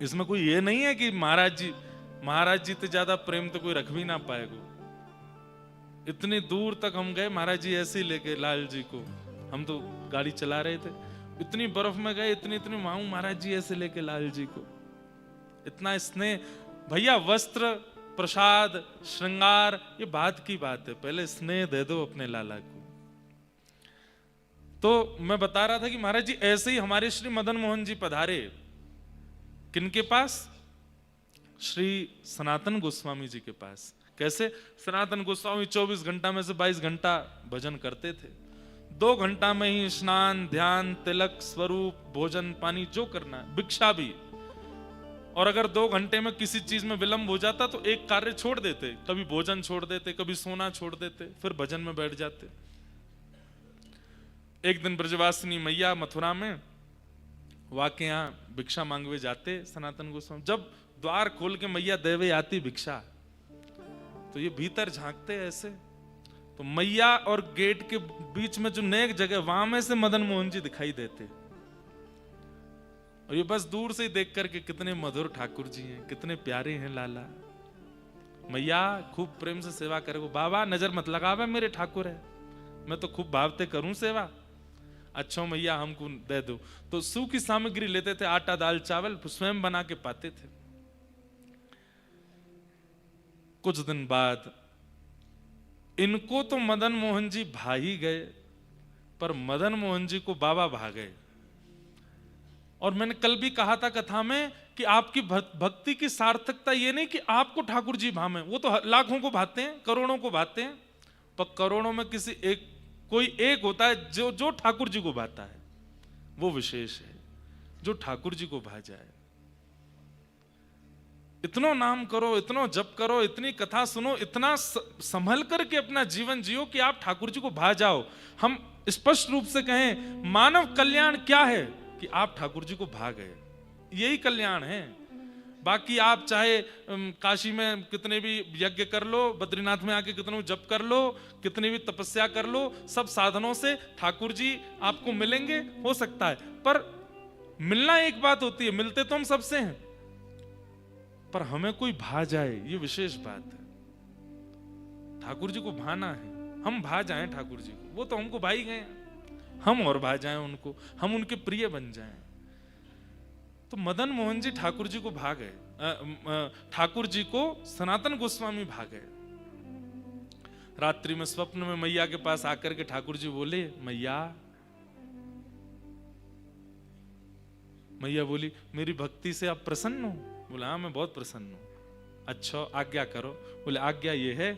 इसमें कोई ये नहीं है कि महाराज जी तो ज्यादा प्रेम तो कोई रख भी ना पाएगा। इतनी दूर तक हम गए, महाराज जी ऐसे ही लेके लाल जी को, हम तो गाड़ी चला रहे थे, इतनी बर्फ में गए, इतनी माऊ महाराज जी ऐसे लेके लाल जी को, इतना स्नेह। भैया वस्त्र प्रसाद श्रृंगार ये बात की बात है, पहले स्नेह दे दो अपने लाला को। तो मैं बता रहा था कि महाराज जी ऐसे ही हमारे श्री मदन मोहन जी पधारे। किनके पास? श्री सनातन गोस्वामी जी के पास। कैसे? सनातन गोस्वामी 24 घंटा में से 22 घंटा भजन करते थे। 2 घंटा में ही स्नान ध्यान तिलक स्वरूप भोजन पानी जो करना है, भिक्षा भी। और अगर 2 घंटे में किसी चीज में विलंब हो जाता तो एक कार्य छोड़ देते, कभी भोजन छोड़ देते, कभी सोना छोड़ देते, फिर भजन में बैठ जाते। एक दिन ब्रजवासिनी मैया मथुरा में वाके यहाँ भिक्षा मांगवे जाते सनातन गोस्वामी। जब द्वार खोल के मैया देवे आती भिक्षा, तो ये भीतर झांकते ऐसे, तो मैया और गेट के बीच में जो नेक जगह, वहां में से मदन मोहन जी दिखाई देते। और ये बस दूर से ही देख करके कितने मधुर ठाकुर जी हैं, कितने प्यारे हैं लाला। मैया खूब प्रेम से सेवा करेगो। बाबा नजर मत लगावे, मेरे ठाकुर है, मैं तो खूब भावते करूं सेवा। अच्छा मैया हमको दे दो। तो सूखी सामग्री लेते थे, आटा दाल चावल स्वयं बना के पाते थे। कुछ दिन बाद इनको तो मदन मोहन जी भा ही गए, पर मदन मोहन जी को बाबा भा गए। और मैंने कल भी कहा था कथा में कि आपकी भक्ति की सार्थकता ये नहीं कि आपको ठाकुर जी भावे, वो तो लाखों को भाते हैं, करोड़ों को भाते हैं, पर करोड़ों में किसी एक कोई एक होता है जो ठाकुर जी को भाता है, वो विशेष है, जो ठाकुर जी को भा जाए। इतना नाम करो, इतना जप करो, इतनी कथा सुनो, इतना संभल करके अपना जीवन जियो कि आप ठाकुर जी को भा जाओ। हम स्पष्ट रूप से कहें, मानव कल्याण क्या है कि आप ठाकुर जी को भा गए, यही कल्याण है। बाकी आप चाहे काशी में कितने भी यज्ञ कर लो, बद्रीनाथ में आके कितनों जप कर लो, कितनी भी तपस्या कर लो, सब साधनों से ठाकुर जी आपको मिलेंगे, हो सकता है। पर मिलना एक बात होती है, मिलते तो हम सबसे हैं, पर हमें कोई भा जाए, ये विशेष बात है। ठाकुर जी को भाना है। हम भा जाएं ठाकुर जी को, वो तो हमको भाई गए, हम और भा जाएं उनको, हम उनके प्रिय बन जाएं। तो मदन मोहन जी ठाकुर जी को भा गए, ठाकुर जी को सनातन गोस्वामी भा गए। रात्रि में स्वप्न में मैया के पास आकर के ठाकुर जी बोले, मैया। मैया बोली, मेरी भक्ति से आप प्रसन्न हो? बोला, हाँ मैं बहुत प्रसन्न हूं। अच्छा आज्ञा करो। बोले, आज्ञा ये है,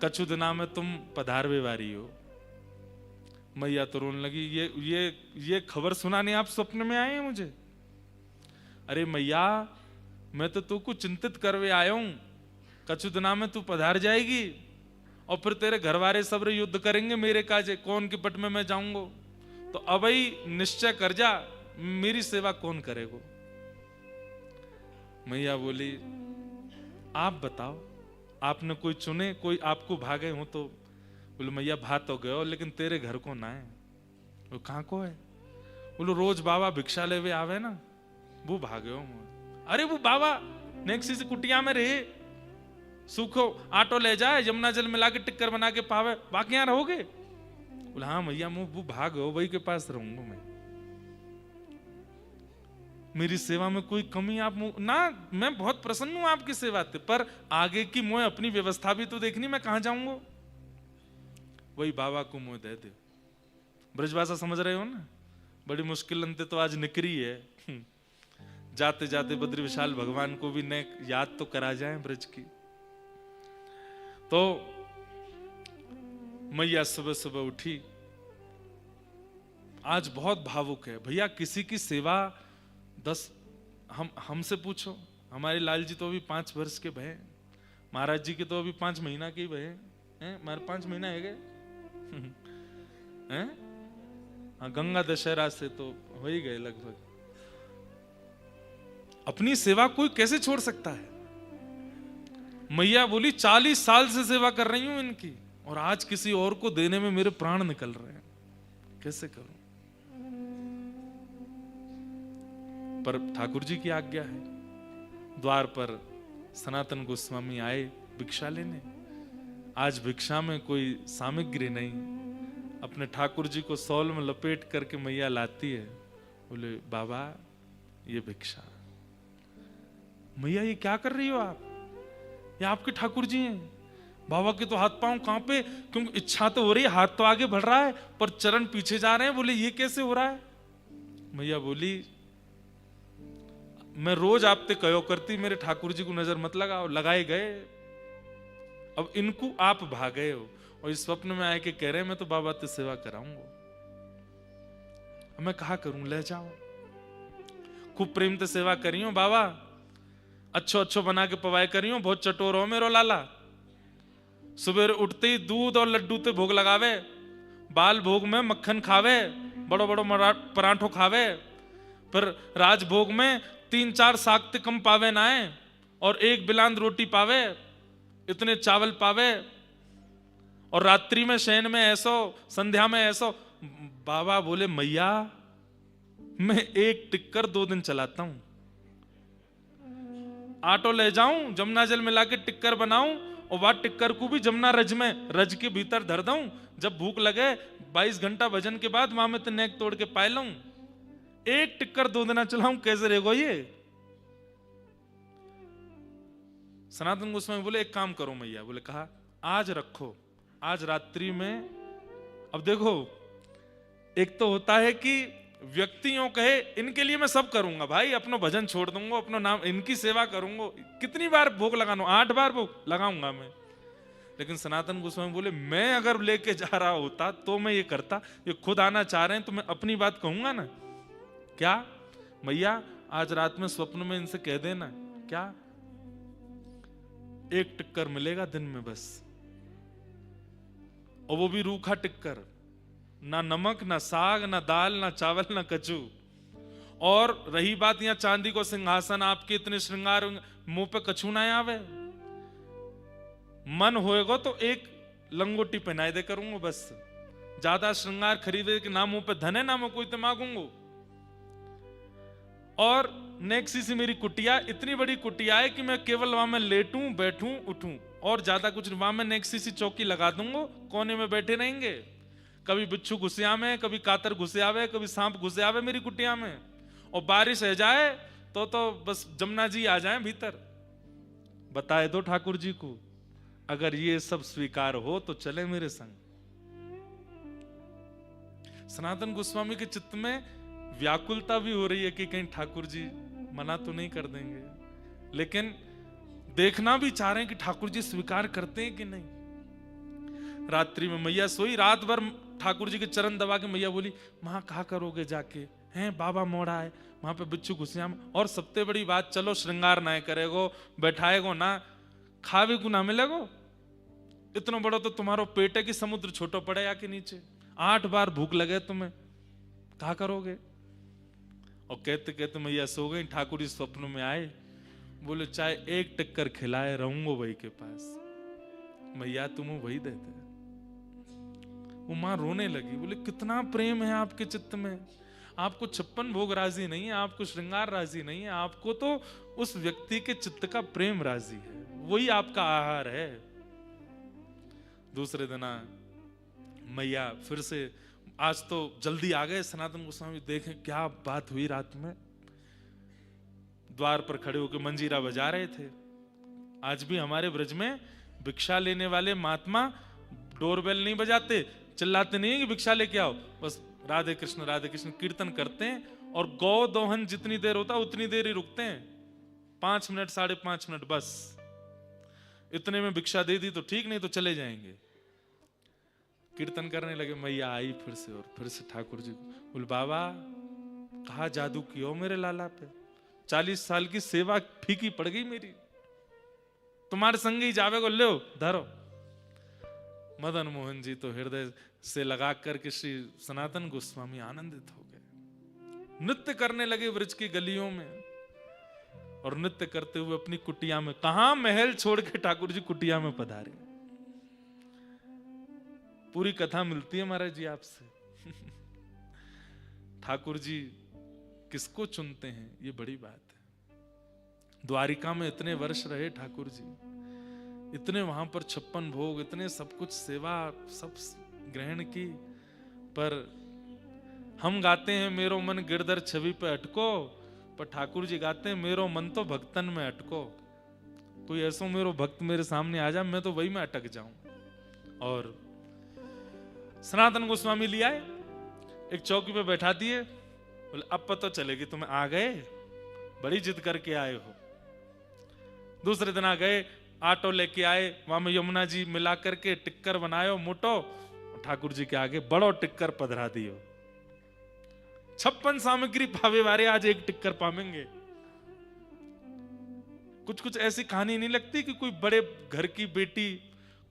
कछु दिना में तुम पधारवे वारी हो। मैया तो रोने लगी, ये खबर सुनाने आप स्वप्न में आए हैं मुझे? अरे मैया, मैं तो तू को चिंतित करवे आया हूं, कछु दिना में तू पधार जाएगी और फिर तेरे घर वाले सब युद्ध करेंगे मेरे काजे, कौन के पट में मैं जाऊंगा। तो अब ही निश्चय कर जा, मेरी सेवा कौन करेगा? मैया बोली, आप बताओ, आपने कोई चुने, कोई आपको भागे हो तो? बोले, मैया भा तो गयो, लेकिन तेरे घर को ना है। वो कहाँ को है? बोलो, रोज बाबा भिक्षा लेवे आवे ना, वो भागे हो। अरे वो बाबा नेक्सी से कुटिया में रहे, सूखो आटो ले जाए, यमुना जल मिला के टिक्कर बना के पावे, बाकी यहाँ रहोगे? बोले, हाँ मैया, वो भाग हो, वही के पास रहूंगा मैं। मेरी सेवा में कोई कमी आप ना, मैं बहुत प्रसन्न हूं आपकी सेवा से, पर आगे की मोह अपनी व्यवस्था भी तो देखनी, मैं कहां जाऊंगा? वही बाबा को मोह दे दे। ब्रजभाषा समझ रहे हो ना? बड़ी मुश्किल अंते तो आज निकरी है। जाते जाते बद्री विशाल भगवान को भी न याद तो करा जाए ब्रज की। तो मैया सुबह सुबह उठी, आज बहुत भावुक है भैया। किसी की सेवा 10 हमसे पूछो, हमारे लाल जी तो अभी 5 वर्ष के भय, महाराज जी के तो अभी 5 महीना के भय हैं, मारे 5 महीना है गए हैं। हाँ, गंगा दशहरा से तो हो ही गए लगभग। अपनी सेवा कोई कैसे छोड़ सकता है? मैया बोली, 40 साल से सेवा कर रही हूं इनकी, और आज किसी और को देने में मेरे प्राण निकल रहे हैं, कैसे करूं? पर ठाकुर जी की आज्ञा है। द्वार पर सनातन गोस्वामी आए भिक्षा लेने। आज भिक्षा में कोई सामग्री नहीं, अपने ठाकुर जी को सौल में लपेट करके मैया लाती है। बोले, बाबा ये भिक्षा। मैया, ये क्या कर रही हो आप? ये आपके ठाकुर जी हैं। बाबा के तो हाथ पांव कांपे, क्योंकि इच्छा तो हो रही है, हाथ तो आगे बढ़ रहा है, पर चरण पीछे जा रहे हैं। बोले, ये कैसे हो रहा है? मैया बोली, मैं रोज आपते कहो करती, मेरे ठाकुर जी को नजर मत लगाओ। लगाए गए, अब इनको आप भागे हो, और इस स्वप्न में आए के कह रहे हैं मैं तो बाबा ते सेवा कराऊंगा। मैं कहा करूं, ले जाओ। खूब प्रेम ते सेवा करियो बाबा, अच्छो अच्छो बना के पवाए करियो, बहुत चटोर हो मेरो लाला। सुबह उठते ही दूध और लड्डू ते भोग लगावे, बाल भोग में मक्खन खावे, बड़ो बड़ो पराठो खावे, पर राजभोग में 3-4 साग कम पावे ना है, और 1 बिलांद रोटी पावे, इतने चावल पावे, और रात्रि में शयन में ऐसो, संध्या में ऐसो। बाबा बोले, मैया मैं 1 टिक्कर 2 दिन चलाता हूं, आटो ले जाऊं, जमुना जल मिला के टिक्कर बनाऊं, और वह टिक्कर को भी जमुना रज में, रज के भीतर धर दूं। जब भूख लगे 22 घंटा भजन के बाद वहां में तो नेक तोड़ के पाए लूं। 1 टिक्कर 2 दिन चलाऊं, कैसे रहेगा ये? सनातन गोस्वामी बोले, एक काम करो मैया। बोले, कहा, आज रखो, आज रात्रि में। अब देखो, एक तो होता है कि व्यक्तियों कहे इनके लिए मैं सब करूंगा भाई, अपना भजन छोड़ दूंगा, अपना नाम, इनकी सेवा करूंगा। कितनी बार भोग लगाना? 8 बार भोग लगाऊंगा मैं। लेकिन सनातन गोस्वामी बोले, मैं अगर लेके जा रहा होता तो मैं ये करता। ये खुद आना चाह रहे हैं तो मैं अपनी बात कहूंगा ना। क्या मैया, आज रात में स्वप्न में इनसे कह देना, क्या 1 टिक्कर मिलेगा दिन में बस, और वो भी रूखा टिक्कर, ना नमक, ना साग, ना दाल, ना चावल, ना कचू। और रही बात यहाँ चांदी को सिंहासन, आपके इतने श्रृंगार, मुंह पे कछू ना आवे। मन होएगा तो 1 लंगोटी पहनाए दे करूंगा बस, ज्यादा श्रृंगार खरीदे कि ना मुंह पे धन है, ना मैं कोई तो मांगूंगा। और नेक्सी से मेरी कुटिया, इतनी बड़ी कुटिया है कि मैं केवल वहां में लेटूं, बैठूं, उठूं, और ज्यादा कुछ नहीं, वहां मैं नेक्सी सी चौकी लगा दूंगा, कोने में बैठे रहेंगे। कभी बिच्छू घुसिया में, कभी कातर घुसे आवे, कभी सांप घुसे आवे मेरी कुटिया में, और बारिश हो जाए तो बस जमुना जी आ जाए भीतर। बताए दो ठाकुर जी को, अगर ये सब स्वीकार हो तो चले मेरे संग। सनातन गोस्वामी के चित्त में व्याकुलता भी हो रही है कि कहीं ठाकुर जी मना तो नहीं कर देंगे, लेकिन देखना भी चाह रहे हैं कि ठाकुर जी स्वीकार करते हैं कि नहीं। रात्रि में मैया सोई, रात भर ठाकुर जी के चरण दबा के मैया बोली, वहां कहा करोगे जाके, हैं बाबा मोड़ा है वहां पे बिच्छू घुसिया में, और सबसे बड़ी बात, चलो श्रृंगार ना करेगो, बैठाएगो ना, खावे को ना मिलेगो, इतना बड़ा तो तुम्हारो पेट है कि समुद्र छोटो पड़े या के नीचे, 8 बार भूख लगे तुम्हें, कहा करोगे। और कहते कहते मैया सो गई। ठाकुर जी स्वप्न में आए, बोले चाहे एक टिक्कर खिलाए रहूंगा वही के पास। मैया तुम वही देते। वो मां रोने लगी, बोले कितना प्रेम है आपके चित्त में, आपको 56 भोग राजी नहीं है, आपको श्रृंगार राजी नहीं है, आपको तो उस व्यक्ति के चित्त का प्रेम राजी है, वही आपका आहार है। दूसरे दिन मैया फिर से, आज तो जल्दी आ गए सनातन गोस्वामी, देखें क्या बात हुई। रात में द्वार पर खड़े होकर मंजीरा बजा रहे थे। आज भी हमारे ब्रज में भिक्षा लेने वाले महात्मा डोरबेल नहीं बजाते, चिल्लाते नहीं कि भिक्षा लेके आओ, बस राधे कृष्ण कीर्तन करते हैं, और गौ दोहन जितनी देर होता उतनी देर ही रुकते हैं, 5 मिनट 5.5 मिनट बस। इतने में भिक्षा दे दी तो ठीक, नहीं तो चले जाएंगे। कीर्तन करने लगे। मैया आई फिर से, और फिर से ठाकुर जी बोले, बाबा कहा जादू किया मेरे लाला पे, 40 साल की सेवा फीकी पड़ गई मेरी, तुम्हारे संग ही जावे को लो धरो। मदन मोहन जी तो हृदय से लगा करके श्री सनातन गोस्वामी आनंदित हो गए, नृत्य करने लगे ब्रज की गलियों में, और नृत्य करते हुए अपनी कुटिया में, कहां महल छोड़ के ठाकुर जी कुटिया में पधारे। पूरी कथा मिलती है महाराज जी आपसे। ठाकुर जी किसको चुनते हैं ये बड़ी बात है। द्वारिका में इतने वर्ष रहे ठाकुर जी, इतने वहां पर 56 भोग, इतने सब कुछ सेवा सब ग्रहण की, पर हम गाते हैं मेरो मन गिरधर छवि पे अटको, पर ठाकुर जी गाते हैं मेरो मन तो भक्तन में अटको। कोई ऐसा मेरो भक्त मेरे सामने आ जाए, मैं तो वही में अटक जाऊं। और सनातन गोस्वामी लिया है, एक चौकी पे बैठा दिए, बोले अब पता चलेगी तुम्हें, आ गए बड़ी जिद करके आए हो। दूसरे दिन आ गए, ऑटो लेके आए, वहां में यमुना जी मिला करके टिक्कर बनायो मोटो, ठाकुर जी के आगे बड़ो टिक्कर पधरा दियो। 56 सामग्री पावे वारे आज एक टिक्कर पावेंगे। कुछ कुछ ऐसी कहानी नहीं लगती कि कोई बड़े घर की बेटी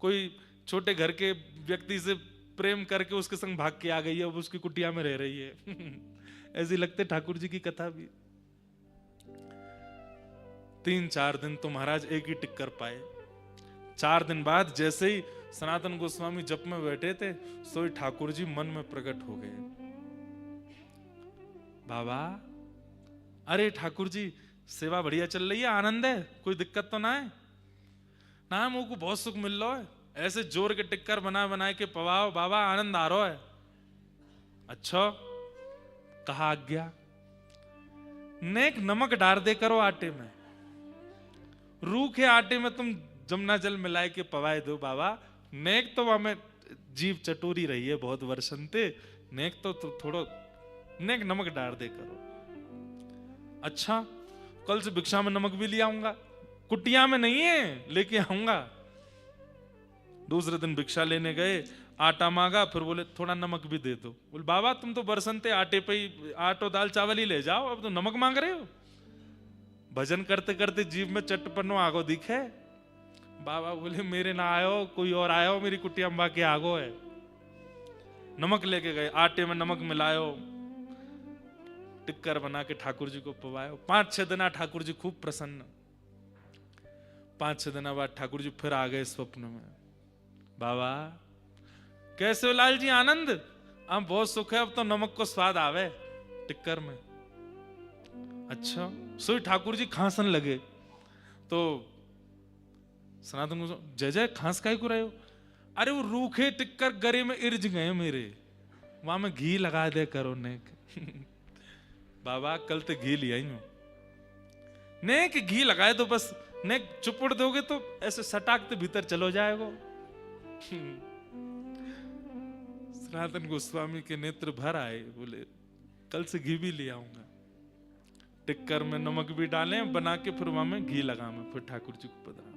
कोई छोटे घर के व्यक्ति से प्रेम करके उसके संग भाग के आ गई है, अब उसकी कुटिया में रह रही है। ऐसी लगते ठाकुर जी की कथा भी। 3-4 दिन तो महाराज एक ही टिक्कर पाए। 4 दिन बाद जैसे ही सनातन गोस्वामी जप में बैठे थे, सोई ठाकुर जी मन में प्रकट हो गए। बाबा, अरे ठाकुर जी सेवा बढ़िया चल रही है, आनंद है, कोई दिक्कत तो ना है ना, मुझ को बहुत सुख मिल रहा है, ऐसे जोर के टिक्कर बनाए के पवाओ बाबा, आनंद आ रहा है। अच्छा, कहा आज्ञा, नेक नमक डाल दे करो आटे में, रूखे आटे में तुम जमुना जल मिलाए के पवाए दो बाबा। नेक तो हमें जीव चटोरी रही है बहुत वर्षन ते, नेक तो थोड़ो नेक नमक डाल दे करो। अच्छा, कल से भिक्षा में नमक भी ले आऊंगा, कुटिया में नहीं है लेके आऊंगा। दूसरे दिन भिक्षा लेने गए, आटा मांगा, फिर बोले थोड़ा नमक भी दे दो। बोले बाबा तुम तो बरसनते आटे पे ही, आटो दाल चावल ही ले जाओ, अब तो नमक मांग रहे हो। भजन करते करते जीव में चटपनो आगो दिखे। बाबा बोले मेरे ना आयो, कोई और आयो, मेरी कुटिया में बाकी आगो है। नमक लेके गए, आटे में नमक मिलायो, टिक्कर बना के ठाकुर जी को पवायो। 5-6 दिन ठाकुर जी खूब प्रसन्न। 5-6 दिन बाद ठाकुर जी फिर आ गए स्वप्न में। बाबा कैसे हो लाल जी, आनंद? अब बहुत सुख है, अब तो नमक को स्वाद आवे टिक्कर में। अच्छा, सोई ठाकुर जी खांसन लगे, तो सनातन गोस्वामी जय जय खांस काय को रहे हो? अरे वो रूखे टिक्कर गरे में इर्ज गए मेरे, वहां में घी लगा दे करो नेक। बाबा कल तो घी लिया ही हूं, नेक घी लगाए तो बस नेक चुपड़ दोगे तो ऐसे सटाकते भीतर चलो जाएगो। सनातन गोस्वामी के नेत्र भर आए, बोले कल से घी भी ले आऊंगा। टिक्कर में नमक भी डाले बना के, फिर वहां में घी लगा मैं, फिर ठाकुर जी को पधरा।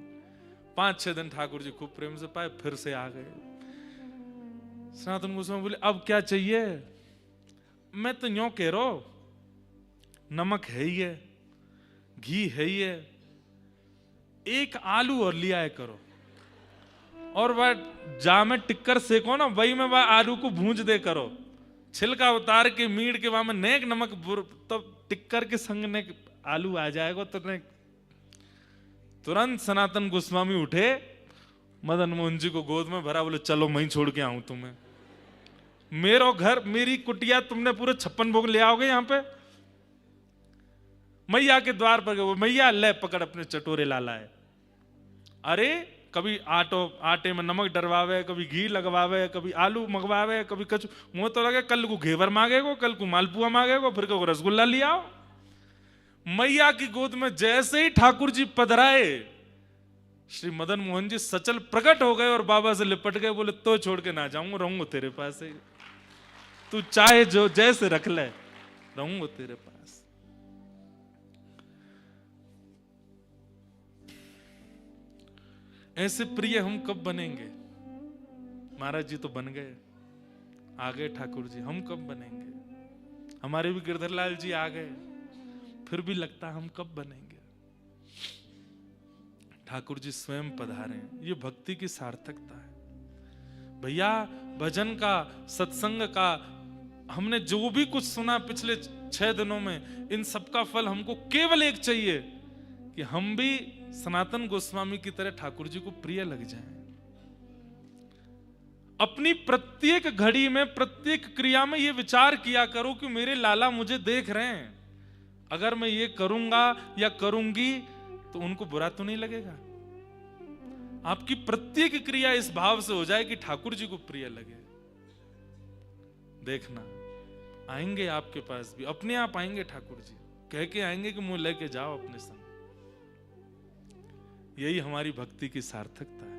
5-6 दिन ठाकुर जी खूब प्रेम से पाए, फिर से आ गए। सनातन गोस्वामी बोले अब क्या चाहिए? मैं तो यूं कह रहा हूं, नमक है ही है, घी है ही है, एक आलू और लिया है करो, और वह जा में टिक्कर सेको ना, वही में वह आलू को भूंज दे करो, छिलका उतार के मीड के वहां में नेक नमक तब टिक्कर के संग ने आलू आ जाएगा। तो तुरंत सनातन गोस्वामी उठे, मदन मोहन जी को गोद में भरा, बोले चलो मैं ही छोड़ के आऊं तुम्हें, मेरो घर मेरी कुटिया तुमने पूरे 56 भोग ले आओगे यहाँ पे। मैया के द्वार पर गए, मैया ले पकड़ अपने चटोरे लाला है। अरे कभी आटे में नमक डरवावे, कभी घी लगवावे, कभी आलू मंगवावे, कभी कछु, मुंह तो लगे कल को घेवर मांगेगो, कल को मालपुआ मांगेगो, फिर को रसगुल्ला लिया आओ। मैया की गोद में जैसे ही ठाकुर जी पधराए, श्री मदन मोहन जी सचल प्रकट हो गए और बाबा से लिपट गए, बोले तो छोड़ के ना जाऊंगा, रहूंगा तेरे पास ही, तू चाहे जो जैसे रख ले, रहूंगा तेरे पास। ऐसे प्रिय हम कब बनेंगे? महाराज जी तो बन गए, आ गए ठाकुर जी, हम कब बनेंगे? हमारे भी गिरधर लाल जी आ गए, फिर भी लगता हम कब बनेंगे? ठाकुर जी स्वयं पधारे, ये भक्ति की सार्थकता है भैया। भजन का, सत्संग का, हमने जो भी कुछ सुना पिछले 6 दिनों में, इन सबका फल हमको केवल एक चाहिए कि हम भी सनातन गोस्वामी की तरह ठाकुर जी को प्रिय लग जाएं। अपनी प्रत्येक घड़ी में, प्रत्येक क्रिया में ये विचार किया करो कि मेरे लाला मुझे देख रहे हैं, अगर मैं ये करूंगा या करूंगी तो उनको बुरा तो नहीं लगेगा। आपकी प्रत्येक क्रिया इस भाव से हो जाए कि ठाकुर जी को प्रिय लगे। देखना आएंगे आपके पास भी, अपने आप आएंगे ठाकुर जी, कह के आएंगे कि मुझे लेके जाओ अपने संग। यही हमारी भक्ति की सार्थकता है।